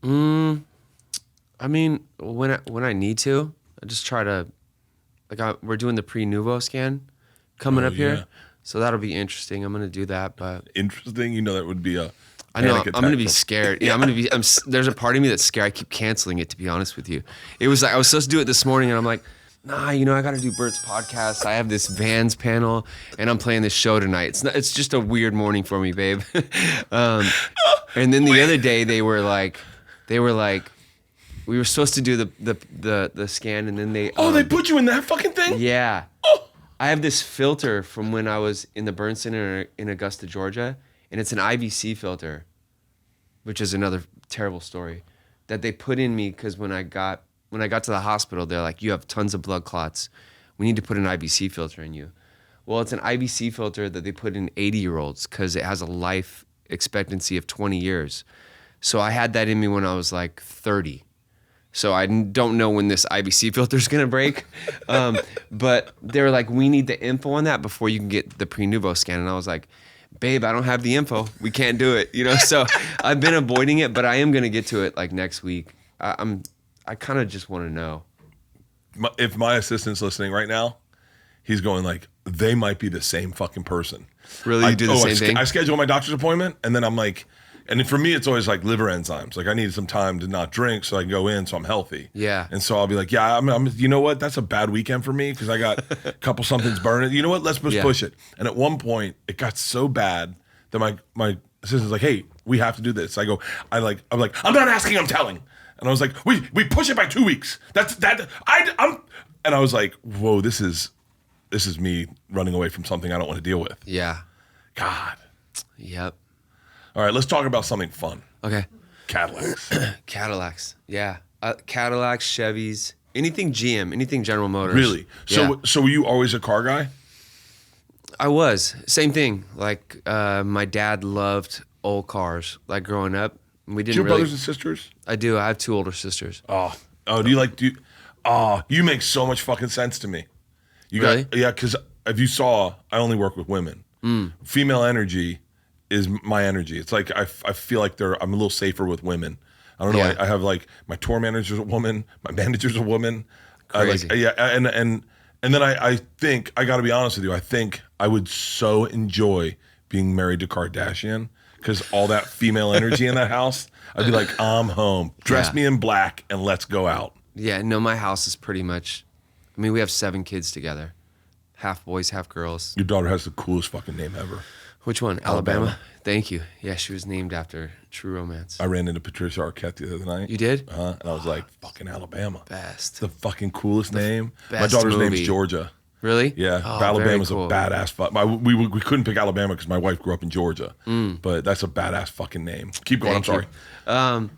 I mean, when I need to, I just try to, we're doing the pre-nuvo scan coming up here. So that'll be interesting. I'm going to do that, but interesting. You know, that would be a I know I'm going to be scared. Yeah, there's a part of me that's scared. I keep canceling it, to be honest with you. It was like, I was supposed to do it this morning and I'm like, nah, I got to do Bert's podcast. I have this Vans panel and I'm playing this show tonight. It's just a weird morning for me, babe. And then the other day they were like, we were supposed to do the scan, and then they they put you in that fucking thing? Yeah. Oh. I have this filter from when I was in the burn center in Augusta, Georgia, and it's an IVC filter, which is another terrible story, that they put in me because when I got to the hospital, they're like, you have tons of blood clots. We need to put an IVC filter in you. Well, it's an IVC filter that they put in 80-year-olds because it has a life expectancy of 20 years. So I had that in me when I was like 30. So I don't know when this IBC filter is gonna break, but they were like, we need the info on that before you can get the pre-nuvo scan. And I was like, babe, I don't have the info. We can't do it, you know. So I've been avoiding it, but I am gonna get to it like next week. I kind of just want to know. If my assistant's listening right now, he's going like, they might be the same fucking person. Really, you do the same thing? I schedule my doctor's appointment, and then I'm like. And then for me, it's always like liver enzymes. Like I need some time to not drink so I can go in so I'm healthy. Yeah. And so I'll be like, yeah, I'm you know what? That's a bad weekend for me because I got a couple something's burning. You know what? Let's just push it. And at one point, it got so bad that my assistant's like, hey, we have to do this. I'm like, I'm not asking, I'm telling. And I was like, we push it by 2 weeks. And I was like, whoa, this is me running away from something I don't want to deal with. Yeah. God. Yep. All right, let's talk about something fun. Okay. Cadillacs. Cadillacs. Yeah. Cadillacs, Chevys, anything GM, anything General Motors. Really? Yeah. So were you always a car guy? I was. Same thing. Like my dad loved old cars. Like growing up, we didn't. Do you have really. brothers and sisters? I do. I have 2 older sisters. Oh, you make so much fucking sense to me. Really? Yeah, because if you saw, I only work with women. Female energy is my energy. It's like I feel like I'm a little safer with women. I don't know. Yeah. I have like my tour manager's a woman, my manager's a woman. Crazy. And then I think I got to be honest with you. I think I would so enjoy being married to Kardashian because all that female energy in that house. I'd be like, I'm home. Dress me in black and let's go out. Yeah. No, my house is pretty much. I mean, we have 7 kids together, half boys, half girls. Your daughter has the coolest fucking name ever. Which one? Alabama. Thank you. Yeah, she was named after True Romance. I ran into Patricia Arquette the other night. You did? And I was like, fucking Alabama. Best. The fucking coolest name. My best daughter's movie. name's Georgia. Really? Yeah. Oh, Alabama's very cool. a badass fuck. We couldn't pick Alabama because my wife grew up in Georgia. But that's a badass fucking name. Keep going. Thank I'm sorry.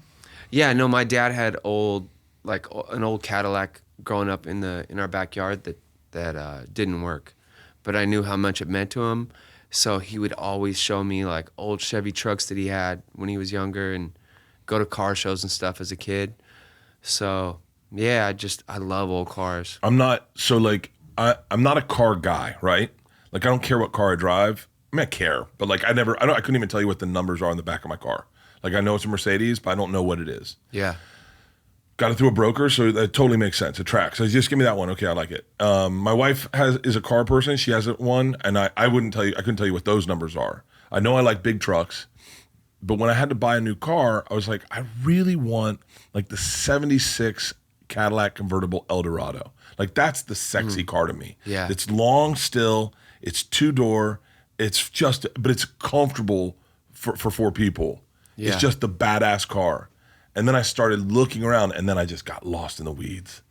Yeah, no, my dad had an old Cadillac growing up in our backyard that didn't work. But I knew how much it meant to him. So he would always show me like old Chevy trucks that he had when he was younger and go to car shows and stuff as a kid. So yeah, I love old cars. I'm not a car guy, right? Like I don't care what car I drive. I mean, I care, but like I couldn't even tell you what the numbers are on the back of my car. Like I know it's a Mercedes, but I don't know what it is. Yeah. Got it through a broker, so that totally makes sense. It tracks. So just give me that one. Okay, I like it. My wife is a car person. She has one, and I couldn't tell you what those numbers are. I know I like big trucks, but when I had to buy a new car, I was like, I really want like the 76 Cadillac convertible Eldorado. Like that's the sexy car to me. Yeah. It's long still. It's 2-door. But it's comfortable for 4 people. Yeah. It's just the badass car. And then I started looking around, and then I just got lost in the weeds.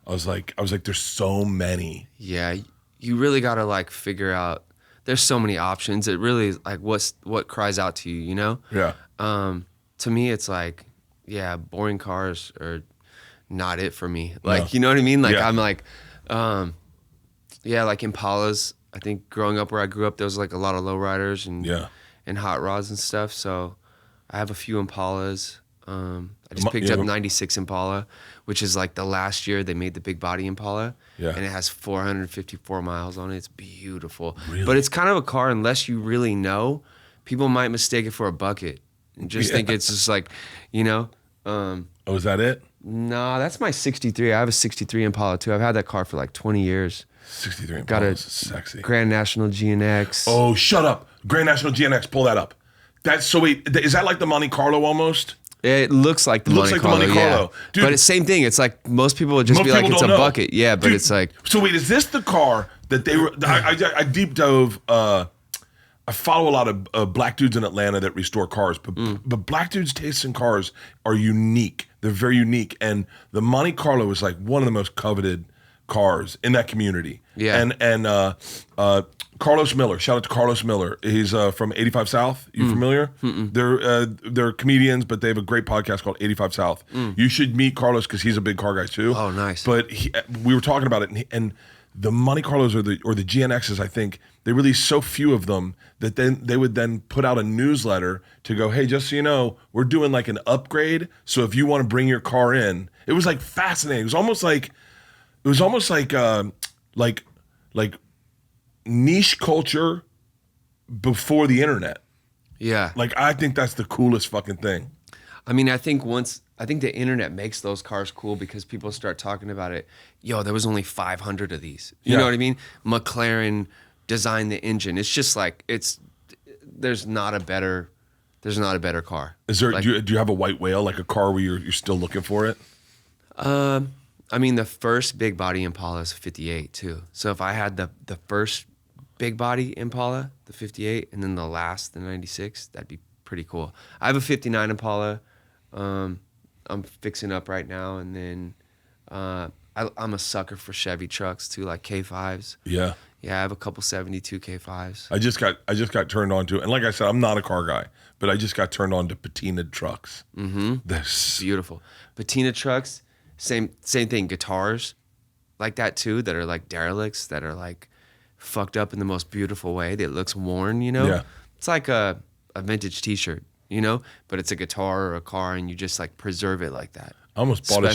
I was like, there's so many. Yeah, you really got to like figure out. There's so many options. It really like what cries out to you, you know? Yeah. To me, it's like, yeah, boring cars are not it for me. Like, No. you know what I mean? Like, Yeah. I'm like, yeah, like Impalas. I think growing up where I grew up, there was like a lot of lowriders and hot rods and stuff. So I have a few Impalas. I just picked up 96 Impala, which is like the last year they made the big body Impala. Yeah. And it has 454 miles on it. It's beautiful. Really? But it's kind of a car, unless you really know, people might mistake it for a bucket and just think it's just like, you know. Oh, is that it? Nah, that's my 63. I have a 63 Impala too. I've had that car for like 20 years. 63 Got a Impalas is sexy. Grand National GNX. Oh, shut up. Grand National GNX, pull that up. Is that like the Monte Carlo almost? It looks like the Monte Carlo, yeah. Dude, but it's the same thing. It's like most people would just most be like, people it's a don't know. bucket. Yeah, but Dude, it's like. So wait, is this the car that they were? I deep dove. I follow a lot of black dudes in Atlanta that restore cars, but black dudes' tastes in cars are unique. They're very unique, and the Monte Carlo is like one of the most coveted cars in that community. Yeah. And Carlos Miller, shout out to Carlos Miller. He's from 85 South. You familiar? They're comedians, but they have a great podcast called 85 South. You should meet Carlos because he's a big car guy too. Oh, nice. But we were talking about it, and the Monte Carlos or the GNXs, I think they released so few of them that then they would then put out a newsletter to go, hey, just so you know, we're doing like an upgrade. So if you want to bring your car in, it was like fascinating. It was almost like niche culture before the internet. Yeah. Like, I think that's the coolest fucking thing. I mean, I think the internet makes those cars cool because people start talking about it. Yo, there was only 500 of these. You know what I mean? McLaren designed the engine. It's just like there's not a better car. Is there? Like, do you have a white whale, like a car where you're still looking for it? I mean, the first big body Impala is a 58 too. So if I had the first big body Impala, the 58, and then the 96, that'd be pretty cool. I have a 59 Impala. I'm fixing up right now, and then I'm a sucker for Chevy trucks too, like K5s. Yeah. Yeah, I have a couple 72 K5s. I just got turned on to, and like I said, I'm not a car guy, but I just got turned on to patinaed trucks. Mm-hmm. They're beautiful. Patina trucks, same thing. Guitars like that too, that are like derelicts, that are like fucked up in the most beautiful way. That looks worn, you know? Yeah. It's like a vintage T-shirt, you know? But it's a guitar or a car, and you just like preserve it like that. I almost bought a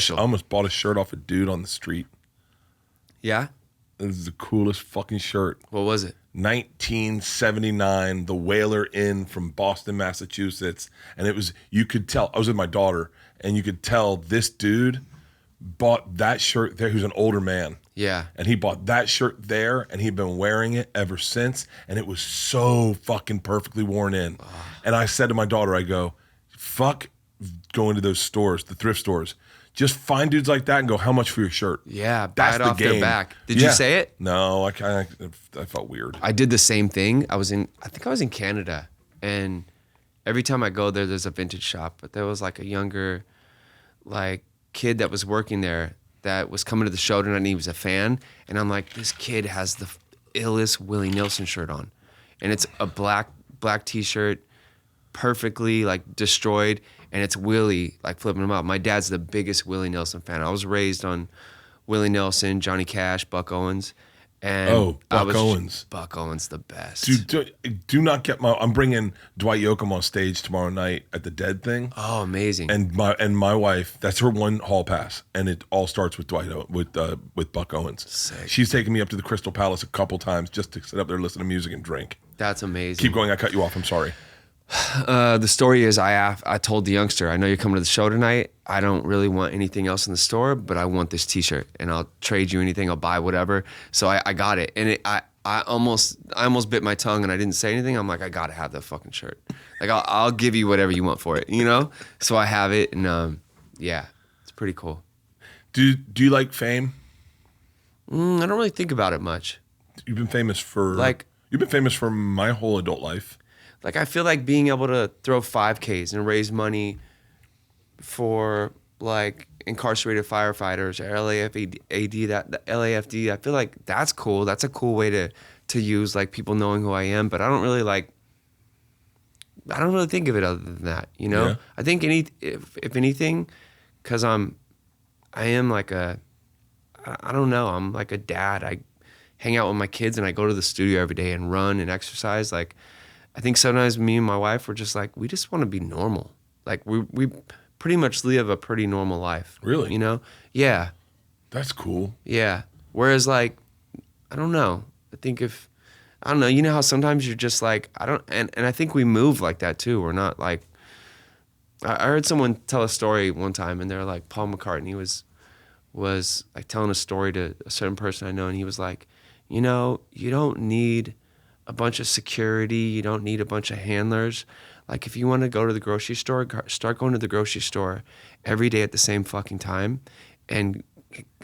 shirt off a dude on the street. Yeah? This is the coolest fucking shirt. What was it? 1979, the Whaler Inn from Boston, Massachusetts. And it was, you could tell, I was with my daughter, and you could tell this dude bought that shirt there. He was an older man. Yeah. And he bought that shirt there, and he'd been wearing it ever since. And it was so fucking perfectly worn in. And I said to my daughter, I go, fuck going to those stores, the thrift stores. Just find dudes like that and go, how much for your shirt? Yeah, buy That's it the off game. their back. Did you say it? No, I felt weird. I did the same thing. I think I was in Canada, and every time I go there, there's a vintage shop. But there was like a younger, like, kid that was working there that was coming to the show tonight, and he was a fan. And I'm like, this kid has the illest Willie Nelson shirt on, and it's a black T-shirt, perfectly like destroyed. And it's Willie, like, flipping him out. My dad's the biggest Willie Nelson fan. I was raised on Willie Nelson, Johnny Cash, Buck Owens. And Buck Owens. Buck Owens, the best. Dude, do not get I'm bringing Dwight Yoakam on stage tomorrow night at the Dead thing. Oh, amazing. And my wife, that's her one hall pass. And it all starts with with Buck Owens. Sick. She's taken me up to the Crystal Palace a couple times just to sit up there, listen to music, and drink. That's amazing. Keep going. I cut you off. I'm sorry. The story is I told the youngster, I know you're coming to the show tonight. I don't really want anything else in the store, but I want this T-shirt, and I'll trade you anything. I'll buy whatever. So I got it, and I almost bit my tongue, and I didn't say anything. I'm like, I gotta have that fucking shirt. Like, I'll give you whatever you want for it, you know. So I have it, and yeah, it's pretty cool. Do you like fame? I don't really think about it much. You've been famous for my whole adult life. Like, I feel like being able to throw 5Ks and raise money for, like, incarcerated firefighters or LAFD, I feel like that's cool. That's a cool way to use, like, people knowing who I am. But I don't really think of it other than that, you know? Yeah. I think if anything, because I am like I don't know, I'm like a dad. I hang out with my kids, and I go to the studio every day and run and exercise. Like, I think sometimes me and my wife, we're just like, we just want to be normal. Like, we pretty much live a pretty normal life. Really? You know? Yeah. That's cool. Yeah. Whereas, like, I don't know. You know how sometimes you're just like, and I think we move like that too. We're not like, I heard someone tell a story one time, and they're like, Paul McCartney was like telling a story to a certain person I know, and he was like, you know, you don't need a bunch of security. You don't need a bunch of handlers. Like, if you want to go to the grocery store, start going to the grocery store every day at the same fucking time, and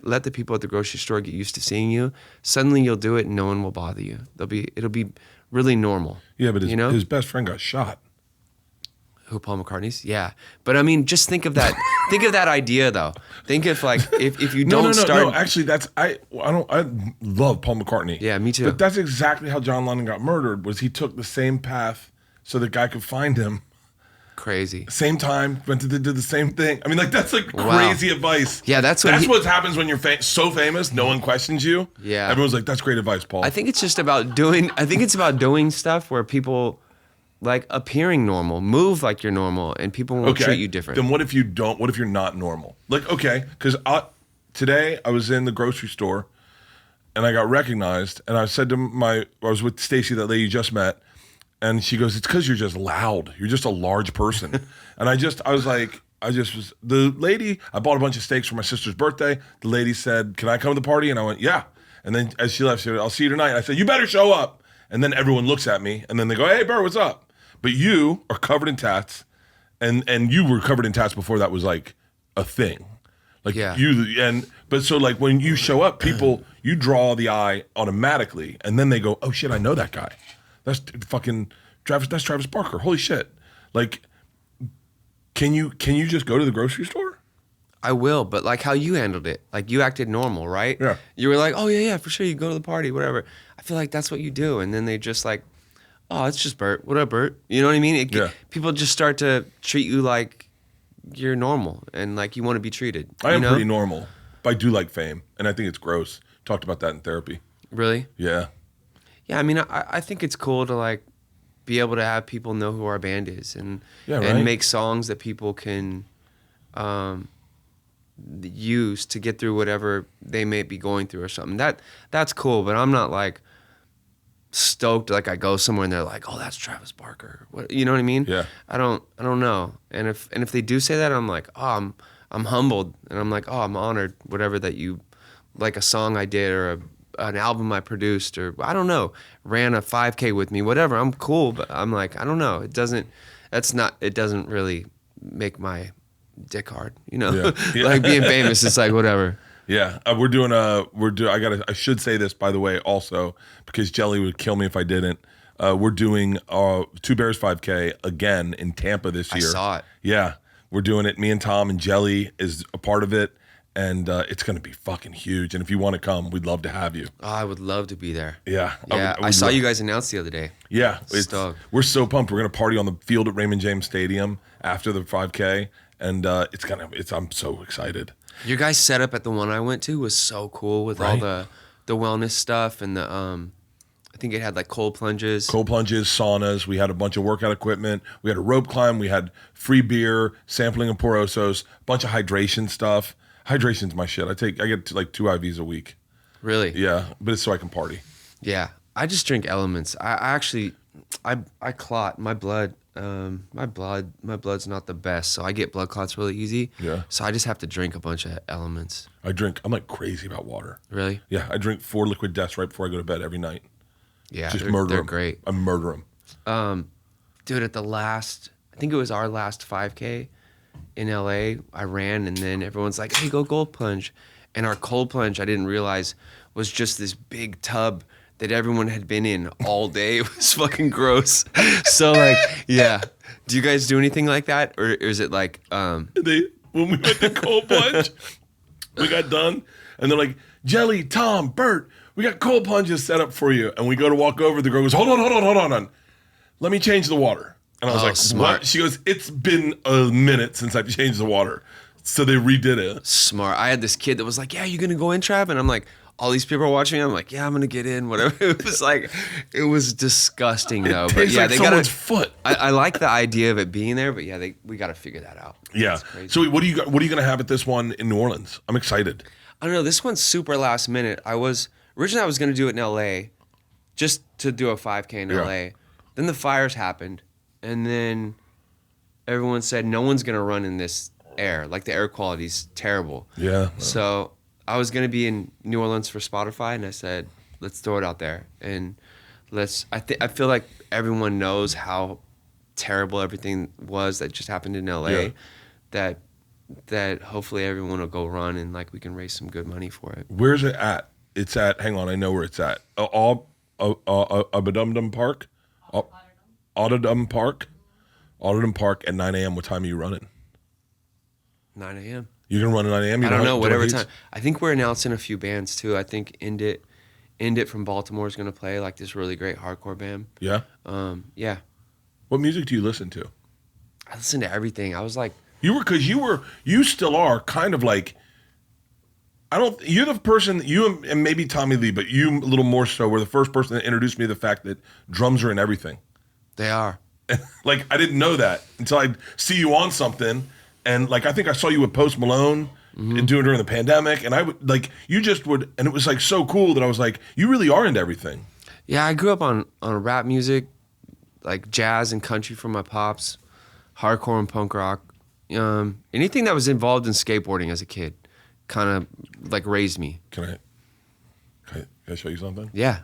let the people at the grocery store get used to seeing you. Suddenly you'll do it, and no one will bother you. It'll be really normal. Yeah, but his best friend got shot. Who, Paul McCartney's? Yeah. But I mean, just think of that. Think of that idea, though. Think of, like, if you don't start. No, actually, I love Paul McCartney. Yeah, me too. But that's exactly how John Lennon got murdered. Was he took the same path so the guy could find him. Crazy. Same time, went to did the same thing. I mean, like that's like crazy advice. Yeah, that's what happens when you're so famous. No one questions you. Yeah, everyone's like, "That's great advice, Paul." I think it's just about doing. I think it's about doing stuff where people like appearing normal, move like you're normal, and people won't treat you different. Then what if you don't? What if you're not normal? Like, okay, because today I was in the grocery store, and I got recognized, and I said I was with Stacy, that lady you just met. And she goes, it's because you're just loud. You're just a large person. And I was the lady, I bought a bunch of steaks for my sister's birthday. The lady said, can I come to the party? And I went, yeah. And then as she left, she said, I'll see you tonight. And I said, you better show up. And then everyone looks at me and then they go, hey, Bert, what's up? But you are covered in tats. And you were covered in tats before that was like a thing. Like but so like when you show up, people, you draw the eye automatically. And then they go, oh shit, I know that guy. That's fucking Travis. That's Travis Barker. Holy shit! Like, can you just go to the grocery store? I will, but like how you handled it, like you acted normal, right? Yeah. You were like, oh yeah, for sure. You go to the party, whatever. I feel like that's what you do, and then they just like, oh, it's just Bert. What up, Bert? You know what I mean? People just start to treat you like you're normal and like you want to be treated. I am pretty normal, but I do like fame, and I think it's gross. Talked about that in therapy. Really? Yeah. Yeah, I mean, I think it's cool to like be able to have people know who our band is and make songs that people can use to get through whatever they may be going through or something. That's cool, but I'm not like stoked like I go somewhere and they're like, oh, that's Travis Barker. What, you know what I mean? Yeah. I don't know. And if they do say that, I'm like, oh, I'm humbled, and I'm like, oh, I'm honored. Whatever that you like a song I did or an album I produced, or I don't know, ran a 5K with me, whatever. I'm cool, but I'm like, I don't know. It doesn't really make my dick hard, you know? Yeah. Like being famous, it's like whatever. Yeah, I should say this, by the way, also, because Jelly would kill me if I didn't. We're doing Two Bears 5K again in Tampa this year. I saw it. Yeah, we're doing it. Me and Tom and Jelly is a part of it. And it's going to be fucking huge. And if you want to come, we'd love to have you. Oh, I would love to be there. Yeah. I saw you guys announce the other day. Yeah. Stoked. We're so pumped. We're going to party on the field at Raymond James Stadium after the 5K. And I'm so excited. Your guys' setup at the one I went to was so cool with all the wellness stuff and the I think it had like cold plunges, saunas. We had a bunch of workout equipment. We had a rope climb. We had free beer, sampling of Porosos, bunch of hydration stuff. Hydration's my shit. I get like 2 IVs a week. Really? Yeah, but it's so I can party. Yeah, I just drink elements. I clot my blood. My blood's not the best, so I get blood clots really easy. Yeah. So I just have to drink a bunch of elements. I'm like crazy about water. Really? Yeah, I drink 4 liquid deaths right before I go to bed every night. Yeah, just murder them. They're great. I murder them. Dude, at I think it was our last 5K. In LA, I ran, and then everyone's like, hey, go cold plunge. And our cold plunge, I didn't realize, was just this big tub that everyone had been in all day. It was fucking gross. So like, yeah. Do you guys do anything like that? Or is it like when we went to cold plunge, we got done, and they're like, Jelly, Tom, Bert, we got cold plunges set up for you. And we go to walk over, the girl goes, hold on. Let me change the water. And I was like, smart. What? She goes, it's been a minute since I've changed the water. So they redid it. Smart. I had this kid that was like, yeah, you going to go in, Trav? And I'm like, all these people are watching me. I'm like, yeah, I'm going to get in, whatever. It was like, it was disgusting, though. It tastes like someone's foot. I like the idea of it being there, but yeah, we got to figure that out. Yeah. So what are you going to have at this one in New Orleans? I'm excited. I don't know. This one's super last minute. Originally I was going to do it in LA, just to do a 5K in LA. Then the fires happened. And then everyone said, no one's going to run in this air. Like, the air quality's terrible. Yeah. So I was going to be in New Orleans for Spotify, and I said, let's throw it out there. And I feel like everyone knows how terrible everything was that just happened in LA, that hopefully everyone will go run and, like, we can raise some good money for it. Where's it at? It's at, hang on, I know where it's at. Abadumdum Park? Autodum Park at 9 a.m. What time are you running? 9 a.m. You're going to run at 9 a.m.? I don't know, whatever time. I think we're announcing a few bands, too. I think End It from Baltimore is going to play, like, this really great hardcore band. Yeah? Yeah. What music do you listen to? I listened to everything. I was like, you still are kind of like, you're the person, you and maybe Tommy Lee, but you a little more so, were the first person that introduced me to the fact that drums are in everything. they are. Like, I didn't know that until I see you on something. And like, I think I saw you with Post Malone and doing during the pandemic. And I would like, you just would, and it was like so cool that I was like, you really are into everything. Yeah, I grew up on rap music, like jazz and country from my pops, hardcore and punk rock. Anything that was involved in skateboarding as a kid kind of like raised me. Can I show you something? Yeah.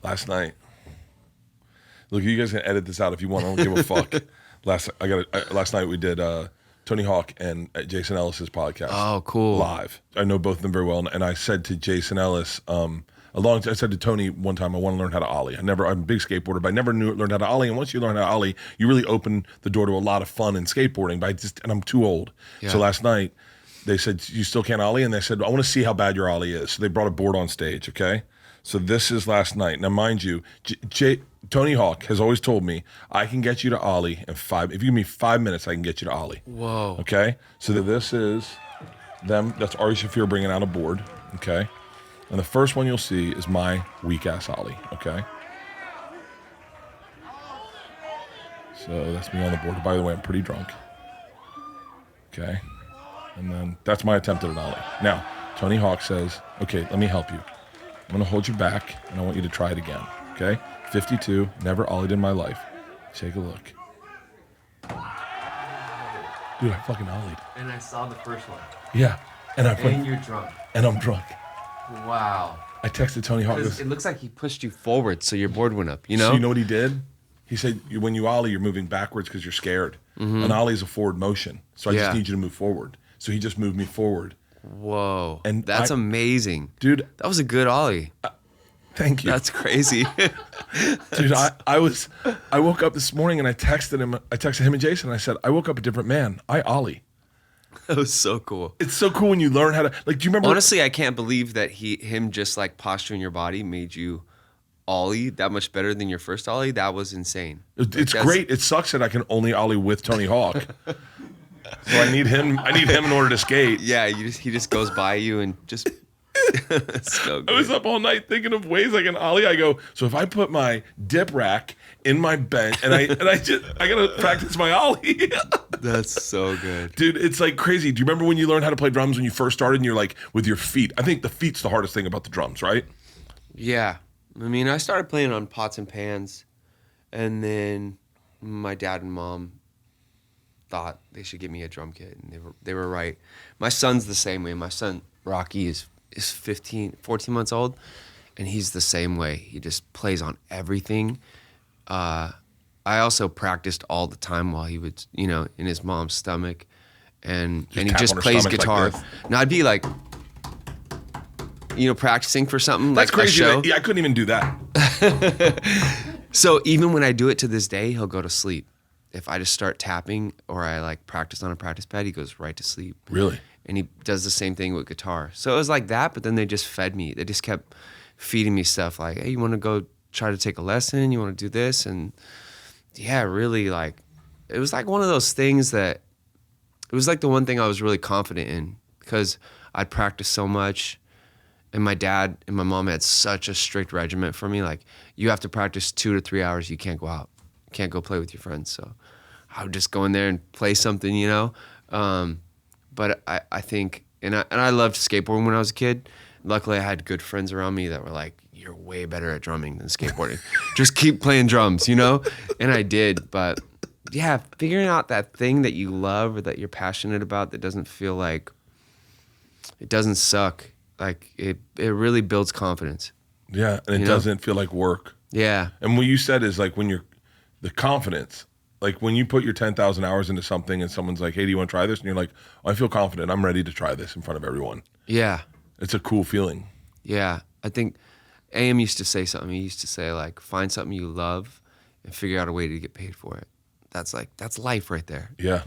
Last night, look, you guys can edit this out if you want. I don't give a fuck. Last night we did Tony Hawk and Jason Ellis's podcast. Oh, cool. Live. I know both of them very well, and I said to Jason Ellis, I said to Tony one time, I want to learn how to Ollie. I'm a big skateboarder, but I never learned how to Ollie. And once you learn how to Ollie, you really open the door to a lot of fun in skateboarding. But and I'm too old. Yeah. So last night they said, you still can't Ollie? And they said, I want to see how bad your Ollie is. So they brought a board on stage. Okay. So this is last night. Now, mind you, Tony Hawk has always told me, I can get you to Ollie in 5. If you give me 5 minutes, I can get you to Ollie. Whoa. Okay. So this is them. That's Ari Shafir bringing out a board. Okay. And the first one you'll see is my weak-ass Ollie, okay? So that's me on the board. By the way, I'm pretty drunk. Okay? And then that's my attempt at an Ollie. Now, Tony Hawk says, okay, let me help you. I'm going to hold you back, and I want you to try it again, okay? 52, never Ollied in my life. Take a look. Dude, I fucking Ollied. And I saw the first one. Yeah. And you're drunk. And I'm drunk. Wow. I texted Tony Hawk. It looks like he pushed you forward so your board went up, you know? So you know what he did? He said, when you Ollie, you're moving backwards because you're scared. Mm-hmm. And Ollie is a forward motion. So I just need you to move forward. So he just moved me forward. Whoa. And that's amazing. Dude. That was a good Ollie. Thank you. That's crazy. Dude, I woke up this morning and I texted him and Jason and I said, I woke up a different man. I Ollie. That was so cool. It's so cool when you learn how to, like, do you remember? Honestly, I can't believe that him just like posturing your body made you Ollie that much better than your first Ollie. That was insane. It's great. It sucks that I can only Ollie with Tony Hawk. So I need him in order to skate. Yeah, he just goes by you and just so I was up all night thinking of ways I can Ollie. I go, so if I put my dip rack in my bench and I gotta practice my Ollie. That's so good. Dude, it's like crazy. Do you remember when you learned how to play drums when you first started and you're like with your feet? I think the feet's the hardest thing about the drums, right? Yeah. I mean, I started playing on pots and pans, and then my dad and mom thought they should get me a drum kit, and they were right. My son's the same way. My son, Rocky, is 14 months old, and he's the same way. He just plays on everything. I also practiced all the time while he was, in his mom's stomach, and he just plays guitar. Like now I'd be like, practicing for something. That's like crazy. A show. I couldn't even do that. So even when I do it to this day, he'll go to sleep. If I just start tapping or I like practice on a practice pad, he goes right to sleep. Really? And he does the same thing with guitar. So it was like that, but then they just fed me. They just kept feeding me stuff like, hey, you want to go try to take a lesson? You want to do this? And yeah, really, like, it was like one of those things that, it was like the one thing I was really confident in because I'd practice so much, and my dad and my mom had such a strict regimen for me. Like, you have to practice 2 to 3 hours. You can't go out. You can't go play with your friends. So I would just go in there and play something, But I think, and I loved skateboarding when I was a kid. Luckily, I had good friends around me that were like, you're way better at drumming than skateboarding. Just keep playing drums, And I did. But yeah, figuring out that thing that you love or that you're passionate about that doesn't feel like, it doesn't suck. Like, it really builds confidence. Yeah, and it doesn't feel like work. Yeah. And what you said is like the confidence. Like when you put your 10,000 hours into something and someone's like, hey, do you want to try this? And you're like, oh, I feel confident. I'm ready to try this in front of everyone. Yeah. It's a cool feeling. Yeah. I think AM used to say something. He used to say, like, find something you love and figure out a way to get paid for it. That's life right there. Yeah.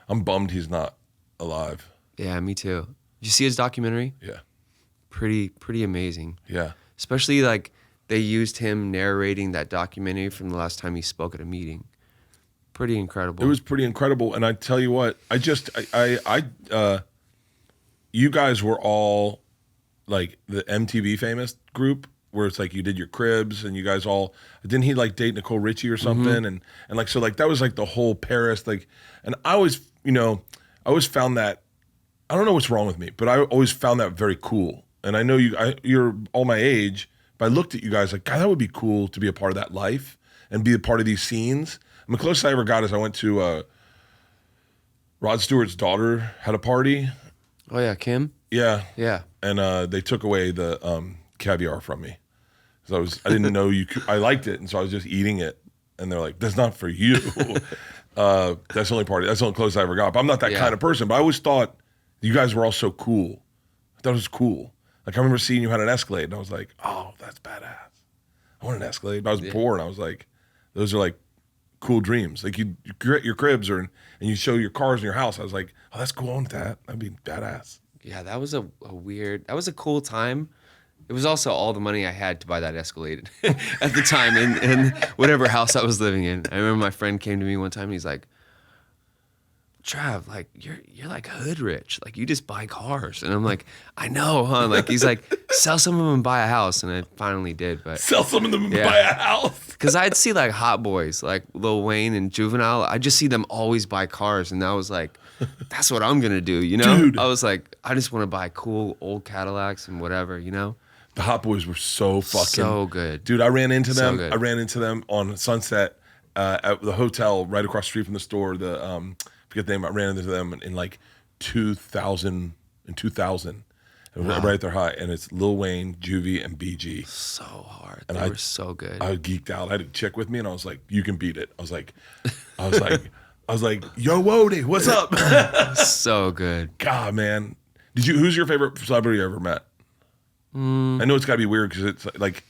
I'm bummed he's not alive. Yeah, me too. Did you see his documentary? Yeah. Pretty amazing. Yeah. Especially like they used him narrating that documentary from the last time he spoke at a meeting. Pretty incredible. It was pretty incredible. And I tell you what, you guys were all like the MTV famous group where it's like you did your cribs and you guys all, didn't he like date Nicole Richie or something? And like, so like that was like the whole Paris, like, and I always, I always found that, I don't know what's wrong with me, but I always found that very cool. And I know you're all my age, but I looked at you guys like, God, that would be cool to be a part of that life and be a part of these scenes. And the closest I ever got is I went to Rod Stewart's daughter had a party. Oh yeah, Kim? Yeah. Yeah. And they took away the caviar from me. So I didn't know you could, I liked it. And so I was just eating it. And they're like, that's not for you. That's the only party. That's the only close I ever got. But I'm not that kind of person. But I always thought you guys were all so cool. I thought it was cool. Like I remember seeing you had an Escalade and I was like, oh, that's badass. I want an Escalade. But I was poor and I was like, those are like cool dreams. Like you get your cribs and you show your cars in your house. I was like, oh, that's cool. I want that. That'd be badass. Yeah, that was that was a cool time. It was also all the money I had to buy that Escalade at the time in whatever house I was living in. I remember my friend came to me one time and he's like, Trav, like you're like hood rich. Like you just buy cars. And I'm like, I know, huh? Like he's like, sell some of them and buy a house. And I finally did, but sell some of them and buy a house. Cause I'd see like Hot Boys, like Lil Wayne and Juvenile. I just see them always buy cars. And I was like, that's what I'm gonna do, Dude. I was like, I just want to buy cool old Cadillacs and whatever, The Hot Boys were so fucking so good. Dude, I ran into them. So good. I ran into them on Sunset at the hotel right across the street from the store. The forget the name. I ran into them in like 2000 and right at their height. And it's Lil Wayne, Juvie, and BG. So hard. And They were so good. I geeked out. I had a chick with me, and I was like, "You can beat it." I was like, "Yo, Wody, what's up?" So good. God, man. Who's your favorite celebrity you ever met? I know it's got to be weird because it's like,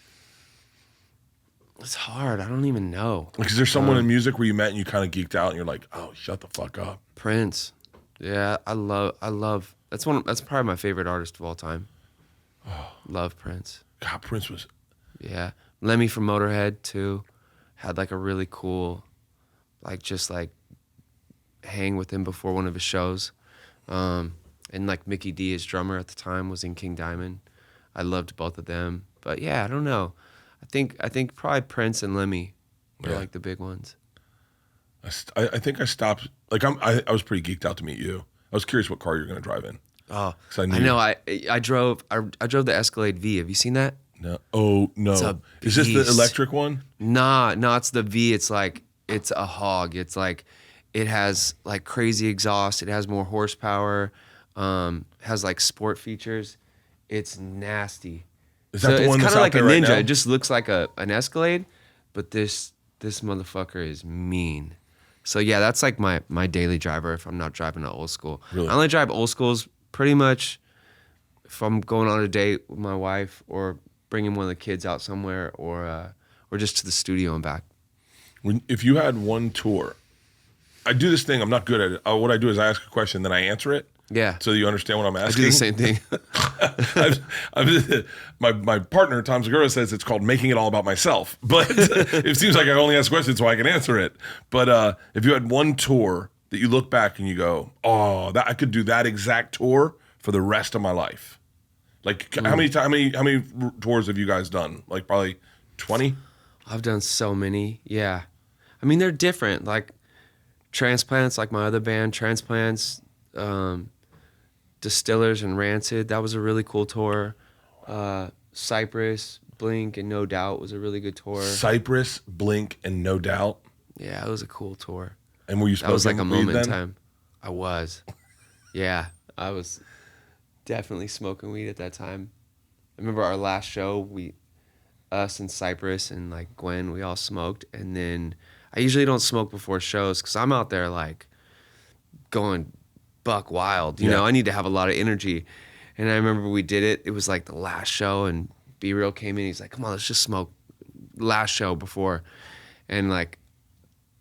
It's hard. I don't even know. like, is there someone in music where you met and you kind of geeked out and you're like, "Oh, shut the fuck up"? Prince. Yeah, I love. That's probably my favorite artist of all time. Love Prince. God, Prince was. Yeah, Lemmy from Motorhead too. Had like a really cool, just hang with him before one of his shows. And like Mickey D, his drummer at the time, was in King Diamond. I loved both of them. But yeah, I don't know. I think probably Prince and Lemmy are like the big ones. I think I stopped. Like I was pretty geeked out to meet you. I was curious what car you're going to drive in. Oh, 'Cause I I know. I drove the Escalade V. Have you seen that? No. Oh no. Is this the beast. electric one? Nah, it's the V. It's a hog. It's like, it has like crazy exhaust. It has more horsepower. Has like sport features. It's nasty. Is that the one that's kind of out like a there right Ninja. now? It just looks like an Escalade, but this motherfucker is mean. So yeah, that's like my daily driver if I'm not driving an old school. Really? I only drive old schools pretty much if I'm going on a date with my wife or bringing one of the kids out somewhere or just to the studio and back. If you had one tour, I do this thing. I'm not good at it. What I do is I ask a question, then I answer it. Yeah. So you understand what I'm I asking. do the same thing. My partner Tom Segura says it's called making it all about myself, but it seems like I only ask questions so I can answer it. But if you had one tour that you look back and you go, "Oh, that I could do that exact tour for the rest of my life." Like how many tours have you guys done? Like probably 20. I've done so many. Yeah. I mean, they're different. Like Transplants, like my other band, Transplants, Distillers and Rancid. That was a really cool tour. Cypress, Blink, and No Doubt was a really good tour. Cypress, Blink, and No Doubt. Yeah, it was a cool tour. And were you That was like a smoking weed moment in then? time. I was. Yeah, I was definitely smoking weed at that time. I remember our last show, us and Cypress and like Gwen, we all smoked. And then I usually don't smoke before shows because I'm out there like going buck wild. You know, I need to have a lot of energy. And I remember we did it. It was like the last show and B Real came in. He's like, come on, let's just smoke. Last show before. And like,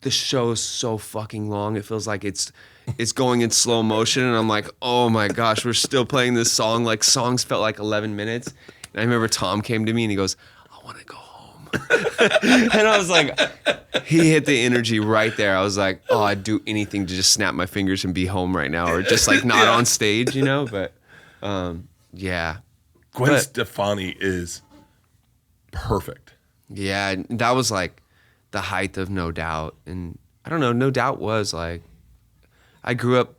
the show is so fucking long. It feels like it's going in slow motion. And I'm like, oh my gosh, we're still playing this song. Like songs felt like 11 minutes. And I remember Tom came to me and he goes, I I want to go home. And I was like, he hit the energy right there. I was like, oh, I'd do anything to just snap my fingers and be home right now, or just like not on stage, you know? But yeah. Gwen Stefani is perfect. Yeah, that was like the height of No Doubt. And I don't know, No Doubt was like, I grew up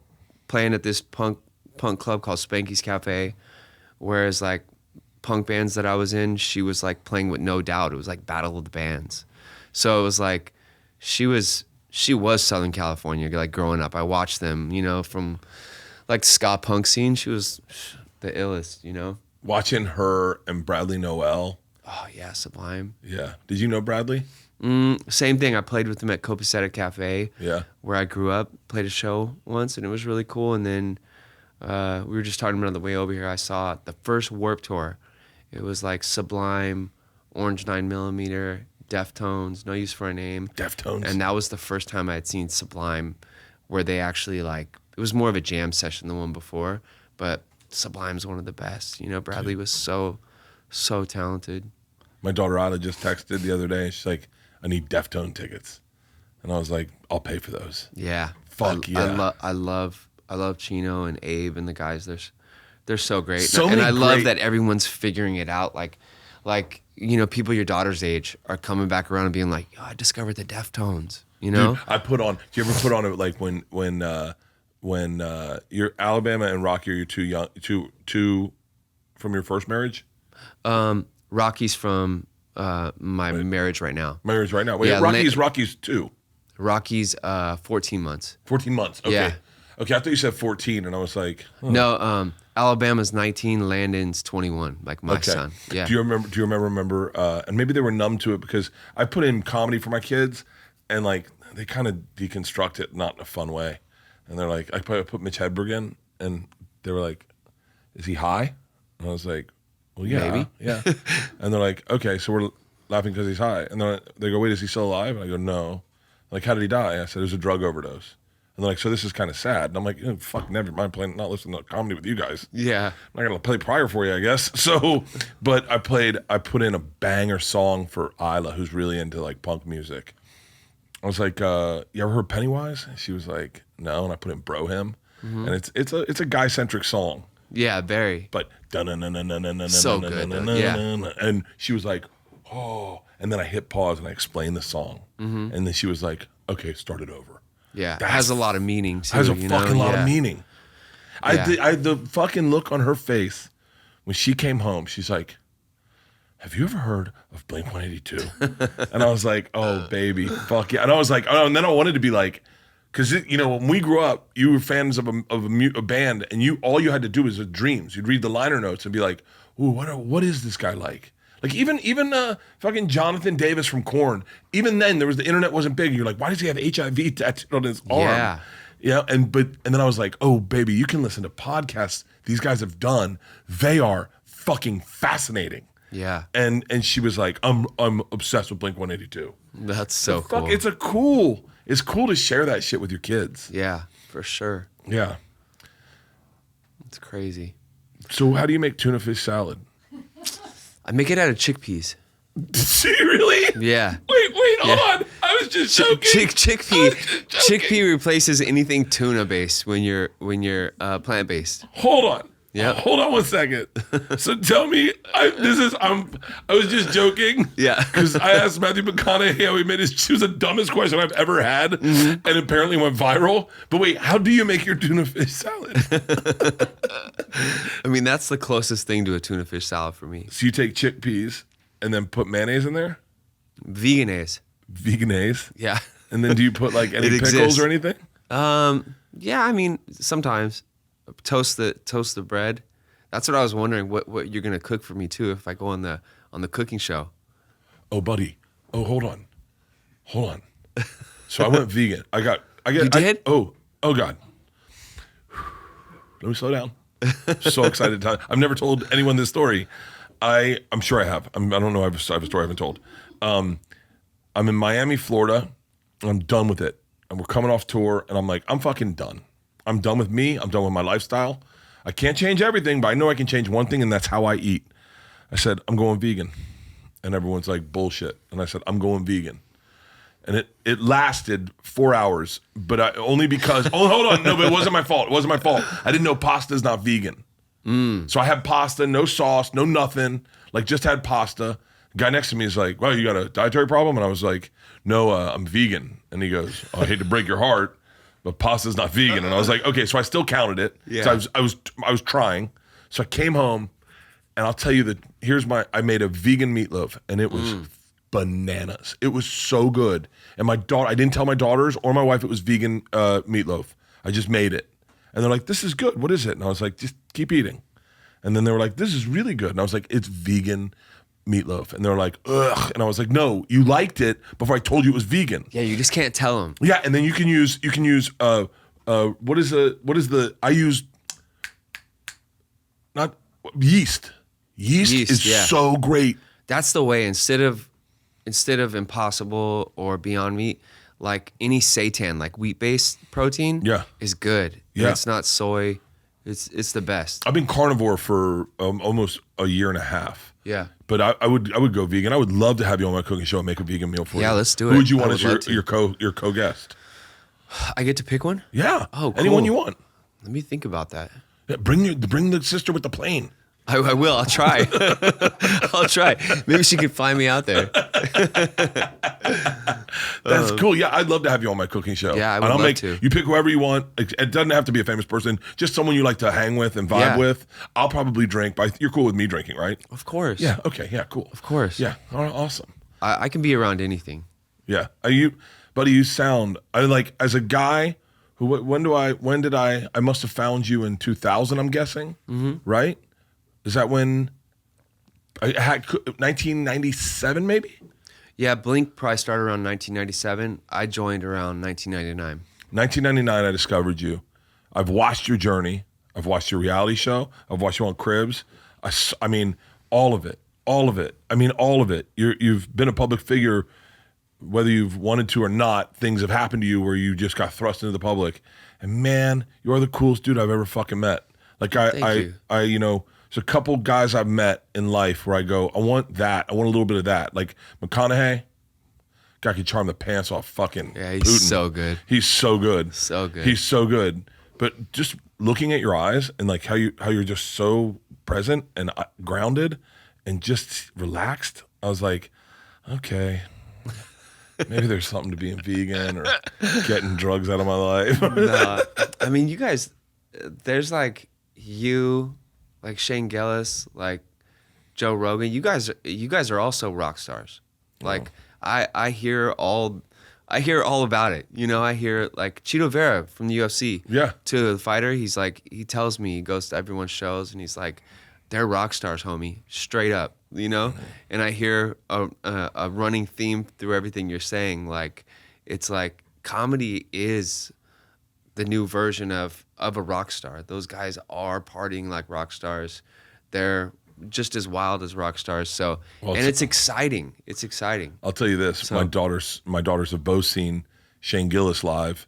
playing at this punk club called Spanky's Cafe, whereas like punk bands that I was in, she was like playing with No Doubt. It was like Battle of the Bands. So it was like, she was Southern California, like growing up. I watched them, you know, from like ska punk scene. She was the illest, you know? Watching her and Bradley Noel. Oh yeah, Sublime. Yeah. Did you know Bradley? Same thing. I played with him at Copacetic Cafe, where I grew up. Played a show once, and it was really cool. And then we were just talking about on the way over here. I saw the first Warped Tour. It was like Sublime, Orange 9mm, Deftones, No Use for a Name. Deftones. And that was the first time I had seen Sublime, where they actually like, it was more of a jam session than the one before, but Sublime's one of the best. You know, Bradley was so talented. My daughter Isla just texted the other day. She's like, I need Deftone tickets. And I was like, I'll pay for those. Yeah. Fuck yeah. I love Chino and Abe and the guys. They're so great. And I love that everyone's figuring it out. Like, you know, people your daughter's age are coming back around and being like, oh, I discovered the Deftones, you know? Dude, do you ever put on it like when you're Alabama and Rocky, are you two from your first marriage? Rocky's from my marriage right now. Marriage right now. Wait, yeah, Rocky's 2. Rocky's 14 months. 14 months. Okay. Yeah. Okay, I thought you said 14, and I was like, oh. No. Alabama's 19, Landon's 21, like my son. Yeah. Do you remember? And maybe they were numb to it because I put in comedy for my kids, and like they kind of deconstruct it, not in a fun way. And they're like, I put Mitch Hedberg in, and they were like, "Is he high?" And I was like, "Well, yeah, maybe, yeah." And they're like, "Okay, so we're laughing because he's high." And then they go, "Wait, is he still alive?" And I go, "No." Like, how did he die? I said, "It was a drug overdose." And they're like, "So this is kind of sad." And I'm like, "Fuck, never mind not listening to comedy with you guys." Yeah, I'm not gonna play Pryor for you, I guess. So, but I put in a banger song for Isla, who's really into like punk music. I was like, "You ever heard Pennywise?" And she was like, "No." And I put in Bro Him, and it's a guy centric song. Yeah, very. But so good. Yeah. And she was like, "Oh," and then I hit pause and I explained the song, and then she was like, "Okay, start it over." Yeah, it has a lot of meaning too. Has a fucking lot of meaning. Yeah. The fucking look on her face when she came home, she's like, "Have you ever heard of Blink-182?" And I was like, "Oh, baby, fuck yeah." And I was like, oh, and then I wanted to be like, because when we grew up, you were fans of a band, and all you had to do was the dreams. You'd read the liner notes and be like, "Ooh, what is this guy like?" Like even fucking Jonathan Davis from Korn. Even then, the internet wasn't big. You're like, why does he have HIV tattooed on his arm? Yeah. And then I was like, oh baby, you can listen to podcasts these guys have done. They are fucking fascinating. Yeah. And she was like, I'm obsessed with Blink-182. That's so cool. It's cool to share that shit with your kids. Yeah, for sure. Yeah. It's crazy. So how do you make tuna fish salad? I make it out of chickpeas. Do you really? Yeah. Wait, hold on. I was just joking. Chickpea replaces anything tuna based when you're plant based. Hold on. Yeah. Hold on 1 second. So tell me, I was just joking. Yeah. Because I asked Matthew McConaughey how he made his. She was the dumbest question I've ever had, and apparently went viral. But wait, how do you make your tuna fish salad? I mean, that's the closest thing to a tuna fish salad for me. So you take chickpeas and then put mayonnaise in there? Veganese. Yeah. And then do you put like any pickles or anything? Yeah, I mean, sometimes. Toast the bread. That's what I was wondering. What you're gonna cook for me too if I go on the cooking show. Oh, buddy. Oh, hold on. So I went vegan. You did? Oh God. Let me slow down. So excited. I've never told anyone this story. I'm sure I have. I don't know. I have a story I haven't told. I'm in Miami, Florida. And I'm done with it. And we're coming off tour. And I'm like, I'm fucking done. I'm done with me. I'm done with my lifestyle. I can't change everything, but I know I can change one thing, and that's how I eat. I said, I'm going vegan. And everyone's like, bullshit. And I said, I'm going vegan. And it lasted 4 hours, but only because, hold on. No, but it wasn't my fault. It wasn't my fault. I didn't know pasta's not vegan. So I had pasta, no sauce, no nothing, like just had pasta. The guy next to me is like, well, you got a dietary problem? And I was like, no, I'm vegan. And he goes, oh, I hate to break your heart, but pasta's not vegan. And I was like, okay, so I still counted it. Yeah. So I was trying. So I came home, and I'll tell you that I made a vegan meatloaf, and it was bananas. It was so good. And I didn't tell my daughters or my wife it was vegan meatloaf. I just made it. And they're like, this is good. What is it? And I was like, just keep eating. And then they were like, this is really good. And I was like, it's vegan meatloaf. And they're like, ugh. And I was like, no, you liked it before I told you it was vegan. Yeah, you just can't tell them. Yeah, and then you can use I used not yeast. Yeast is so great. That's the way. Instead of Impossible or Beyond Meat, like any seitan, like wheat-based protein, is good. Yeah, and it's not soy. It's the best. I've been carnivore for almost a year and a half. Yeah, but I would go vegan. I would love to have you on my cooking show and make a vegan meal for you. Yeah, let's do it. Who would you want as your co-guest? I get to pick one? Yeah. Oh, cool. Anyone you want. Let me think about that. Yeah, bring the sister with the plane. I will. I'll try. I'll try. Maybe she could fly me out there. That's cool. Yeah, I'd love to have you on my cooking show. Yeah, I would love to. You pick whoever you want. It doesn't have to be a famous person. Just someone you like to hang with and vibe with. I'll probably drink. But you're cool with me drinking, right? Of course. Yeah. Okay. Yeah. Cool. Of course. Yeah. All right, awesome. I can be around anything. Yeah. Buddy, you sound as a guy who. When did I must have found you in 2000? I'm guessing. Mm-hmm. Right. Is that when I had 1997 maybe? Yeah, Blink probably started around 1997. I joined around 1999. 1999, I discovered you. I've watched your journey. I've watched your reality show. I've watched you on Cribs. I mean, all of it. All of it. I mean, all of it. You've been a public figure, whether you've wanted to or not. Things have happened to you where you just got thrust into the public. And man, you are the coolest dude I've ever fucking met. Like Thank you. There's a couple guys I've met in life where I go, I want that. I want a little bit of that. Like McConaughey, guy could charm the pants off fucking he's Putin. so good. He's so good. So good. He's so good. But just looking at your eyes and like how you're just so present and grounded and just relaxed, I was like, okay, maybe there's something to being vegan or getting drugs out of my life. No, I mean, you guys, there's like you, like Shane Gillis, like Joe Rogan. You guys are also rock stars. Like I hear all about it. You know, I hear like Chito Vera from the UFC. Yeah. To the fighter, he's like, he tells me, he goes to everyone's shows and he's like, they're rock stars, homie, straight up. You know, mm-hmm. And I hear a running theme through everything you're saying. Like, it's like comedy is the new version of a rock star. Those guys are partying like rock stars. They're just as wild as rock stars. So, and it's exciting. It's exciting. I'll tell you this: so, my daughters have both seen Shane Gillis live,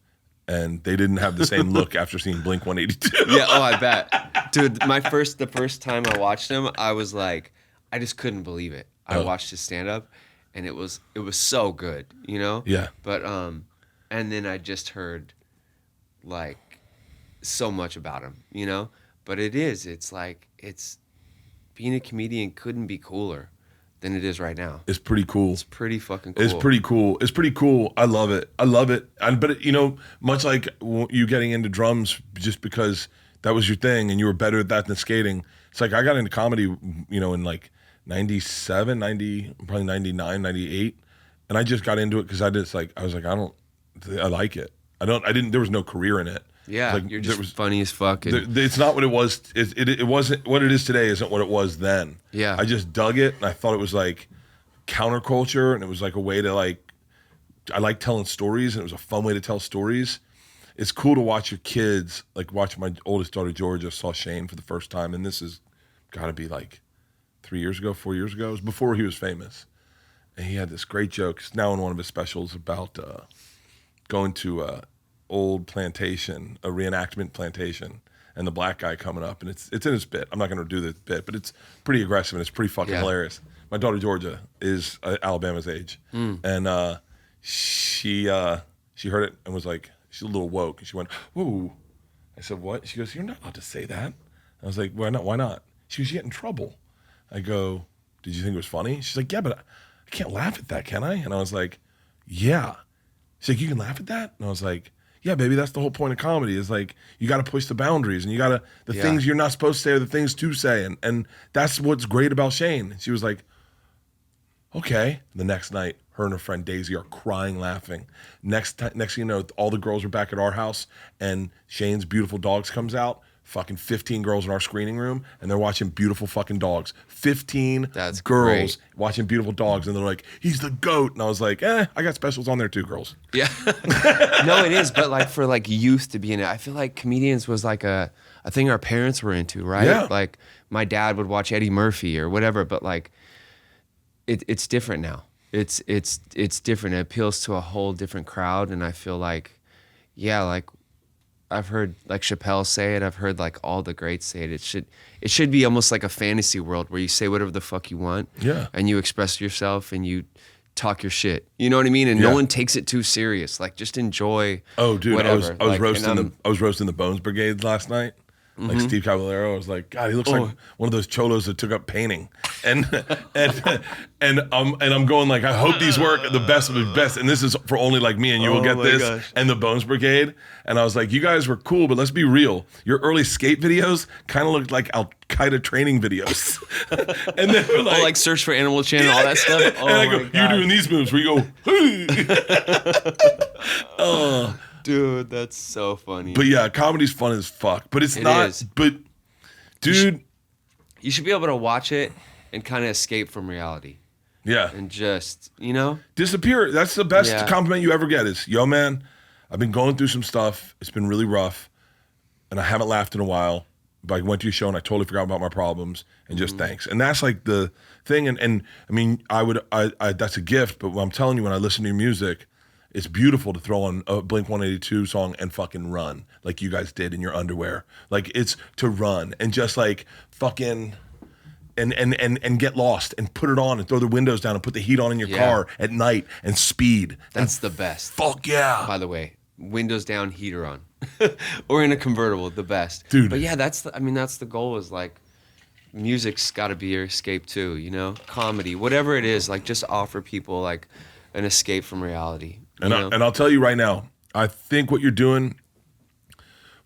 and they didn't have the same look after seeing Blink 182. Yeah. Oh, I bet, dude. The first time I watched him, I was like, I just couldn't believe it. I watched his stand up, and it was so good. You know. Yeah. But and then I just heard like so much about him, you know. But it's like being a comedian couldn't be cooler than it is right now. It's pretty cool. It's pretty fucking cool. It's pretty cool. It's pretty cool. I love it. But you know, much like you getting into drums just because that was your thing and you were better at that than skating. It's like I got into comedy, you know, in like 97, 90, probably 99, 98. And I just got into it because I like it. There was no career in it. Yeah, like, you're just funny as fuck. It's not what it was. It wasn't what it is today. Isn't what it was then. Yeah, I just dug it, and I thought it was like counterculture, and it was like a way to like. I like telling stories, and it was a fun way to tell stories. It's cool to watch your kids, like watch my oldest daughter Georgia saw Shane for the first time, and this has got to be like 4 years ago. It was before he was famous, and he had this great joke. It's now in one of his specials about going to old plantation, a reenactment plantation, and the black guy coming up, and it's in his bit. I'm not going to do the bit, but it's pretty aggressive and it's pretty fucking hilarious. My daughter Georgia is Alabama's age, and she heard it and was like, she's a little woke, and she went, "Whoa." I said, "What?" She goes, "You're not allowed to say that." I was like, "Why not? Why not?" She goes, "You get in trouble." I go, "Did you think it was funny?" She's like, "Yeah, but I can't laugh at that, can I?" And I was like, "Yeah." She's like, "You can laugh at that?" And I was like, "Yeah, baby, that's the whole point of comedy is like, you got to push the boundaries and you got to, the things you're not supposed to say are the things to say." And that's what's great about Shane. And she was like, "Okay." The next night, her and her friend Daisy are crying, laughing. Next thing you know, all the girls are back at our house and Shane's Beautiful Dogs comes out. Fucking 15 girls in our screening room, and they're watching Beautiful fucking Dogs. 15 That's girls great. watching Beautiful Dogs, and they're like, "He's the GOAT." And I was like, I got specials on there too, girls. Yeah. No, it is. But like for like youth to be in it, I feel like comedians was like a thing our parents were into, right? Yeah. Like my dad would watch Eddie Murphy or whatever, but like it's different now. It's different. It appeals to a whole different crowd. And I feel like, like I've heard like Chappelle say it. I've heard like all the greats say it. It should be almost like a fantasy world where you say whatever the fuck you want. Yeah. And you express yourself and you talk your shit. You know what I mean? And no one takes it too serious. Like just enjoy. Oh, dude, whatever. I was roasting the Bones Brigade last night. Like Steve Caballero, I was like, God, he looks like one of those cholos that took up painting, and I'm going like, I hope these work the best of the best, and this is for only like me and you will get this, gosh. and the Bones Brigade, and I was like, you guys were cool, but let's be real, your early skate videos kind of looked like Al Qaeda training videos, and then we're like Search for Animal Channel, all that stuff. Oh, and I go, my God. you're doing these moves where you go, Dude, that's so funny. But yeah, comedy's fun as fuck. But it's not. is. But dude, you should be able to watch it and kind of escape from reality yeah, and just, you know? disappear. That's the best Yeah. compliment you ever get. Is, yo, man, I've been going through some stuff. It's been really rough, and I haven't laughed in a while. But I went to your show and I totally forgot about my problems, and just thanks. And that's like the thing. And I mean, I that's a gift. But I'm telling you, when I listen to your music, it's beautiful to throw on a Blink-182 song and fucking run like you guys did in your underwear. Like it's to run and just like fucking and get lost and put it on and throw the windows down and put the heat on in your car at night and speed. That's the best. Fuck yeah. By the way, windows down, heater on. Or in a convertible, the best. Dude. But yeah, that's the goal is like music's got to be your escape too, you know? Comedy, whatever it is, like just offer people like an escape from reality. And I'll tell you right now, I think what you're doing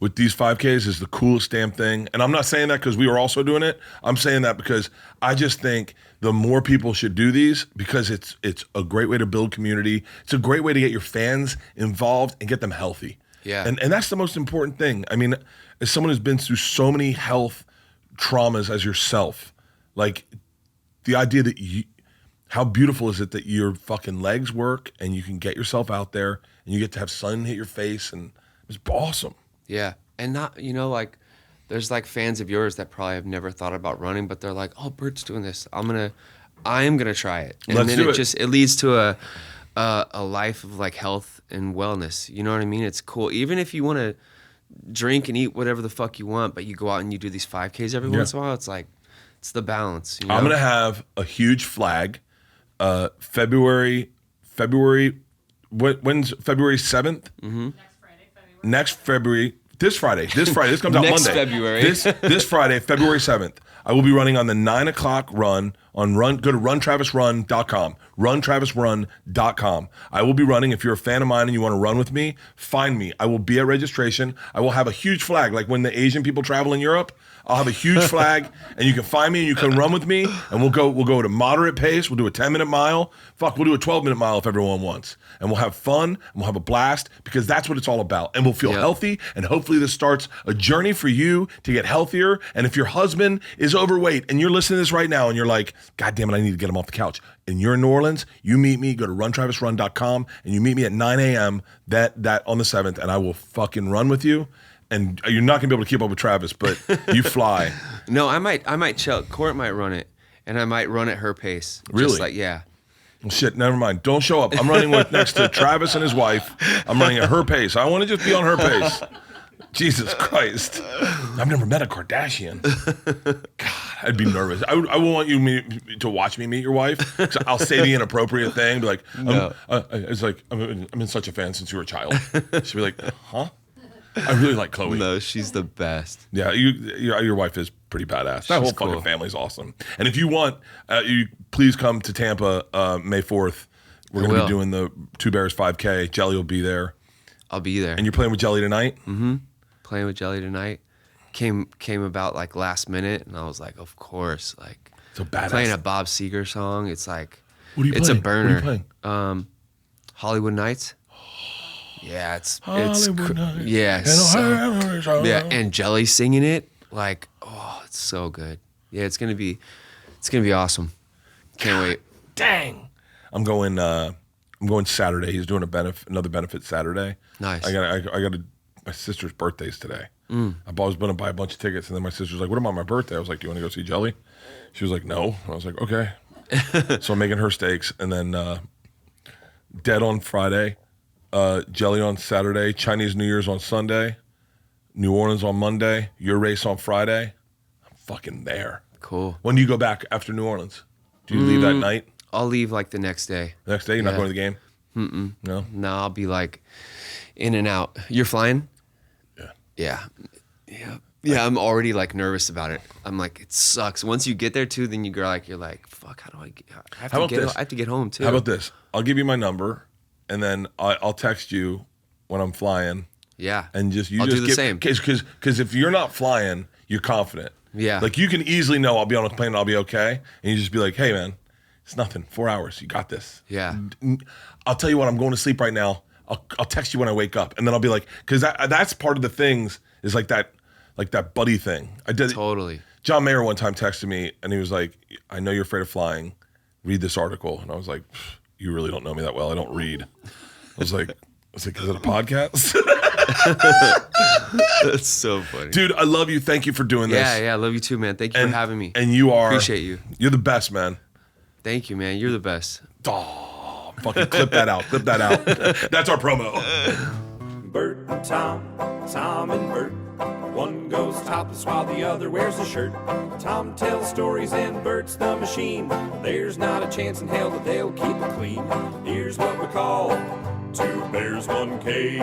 with these 5Ks is the coolest damn thing. And I'm not saying that because we were also doing it. I'm saying that because I just think the more people should do these, because it's a great way to build community. It's a great way to get your fans involved and get them healthy. Yeah. And that's the most important thing. I mean, as someone who's been through so many health traumas as yourself, like the idea that how beautiful is it that your fucking legs work and you can get yourself out there and you get to have sun hit your face, and it's awesome. Yeah. And not, you know, like there's like fans of yours that probably have never thought about running, but they're like, oh, Bert's doing this. I am gonna try it. And Let's then do it it. leads to a life of like health and wellness. You know what I mean? It's cool. Even if you want to drink and eat whatever the fuck you want, but you go out and you do these 5Ks every once in a while, it's like, it's the balance. You know? I'm gonna have a huge flag. February. When's February 7th? Mm-hmm. Next February. This Friday. This comes out Next Monday. February. This Friday, February 7th. I will be running on the 9 o'clock run on Go to runtravisrun.com. Runtravisrun.com. I will be running. If you're a fan of mine and you want to run with me, find me. I will be at registration. I will have a huge flag, like when the Asian people travel in Europe. I'll have a huge flag, and you can find me and you can run with me, and we'll go at a moderate pace. We'll do a 10-minute mile. Fuck, we'll do a 12-minute mile if everyone wants. And we'll have fun, and we'll have a blast, because that's what it's all about. And we'll feel healthy, and hopefully this starts a journey for you to get healthier. And if your husband is overweight, and you're listening to this right now, and you're like, God damn it, I need to get him off the couch. And you're in New Orleans, you meet me, go to runtravisrun.com, and you meet me at 9 a.m. that on the 7th, and I will fucking run with you. And you're not gonna be able to keep up with Travis, but you fly. No, I might chill. Court might run it, and I might run at her pace. Really? Just like, yeah. Well, shit, never mind. Don't show up. I'm running next to Travis and his wife. I'm running at her pace. I want to just be on her pace. Jesus Christ. I've never met a Kardashian. God. I'd be nervous. I won't want you to watch me meet your wife. 'Cause I'll say the inappropriate thing, be like, No. it's like I'm in such a fan since you were a child. She'll be like, huh? I really like Chloe. No, she's the best. Yeah, your wife is pretty badass. That whole fucking cool. family's awesome. And if you want, you please come to Tampa May 4th. We're going to be doing the Two Bears 5K. Jelly will be there. I'll be there. And you're playing with Jelly tonight? Mm-hmm. Playing with Jelly tonight. Came about like last minute, and I was like, of course. Like, so badass. Playing a Bob Seger song. It's like, what are you it's playing? a burner. What are you playing? Hollywood Nights. Yeah, it's Nights. Yeah, yeah, and Jelly singing it, like, oh, it's so good. Yeah, it's gonna be awesome. Can't wait. Dang. I'm going Saturday. He's doing another benefit Saturday. Nice. I got my sister's birthday's today. I was going to buy a bunch of tickets, and then my sister's like, "What about my birthday?" I was like, "Do you want to go see Jelly?" She was like, "No." I was like, "Okay." So I'm making her steaks, and then Dead on Friday, Jelly on Saturday, Chinese New Year's on Sunday, New Orleans on Monday, your race on Friday. I'm fucking there. Cool. When do you go back after New Orleans? Do you leave that night? I'll leave like the next day. The next day? You're not going to the game? Mm-mm. No? No, I'll be like in and out. You're flying? Yeah. Yeah, I'm already like nervous about it. I'm like, it sucks. Once you get there too, then you're like, fuck, how do I have to get home too. How about this? I'll give you my number, and then I'll text you when I'm flying. Yeah. And I'll do the same. Because if you're not flying, you're confident. Yeah. Like you can easily know I'll be on a plane and I'll be okay. And you just be like, hey man, it's nothing. 4 hours. You got this. Yeah. I'll tell you what, I'm going to sleep right now. I'll text you when I wake up. And then I'll be like, because that's part of the things is like that buddy thing. I did Totally. John Mayer one time texted me and he was like, I know you're afraid of flying. Read this article. And I was like, you really don't know me that well. I don't read. I was like, is it a podcast? That's so funny. Dude, I love you. Thank you for doing this. Yeah, I love you too, man. Thank you for having me. And you are. Appreciate you. You're the best, man. Thank you, man. You're the best. Oh, fucking clip that out. Clip that out. That's our promo. Bert and Tom, Tom and Bert. One goes topless while the other wears a shirt. Tom tells stories and Bert's the machine. There's not a chance in hell that they'll keep it clean. Here's what we call Two Bears, One Cave.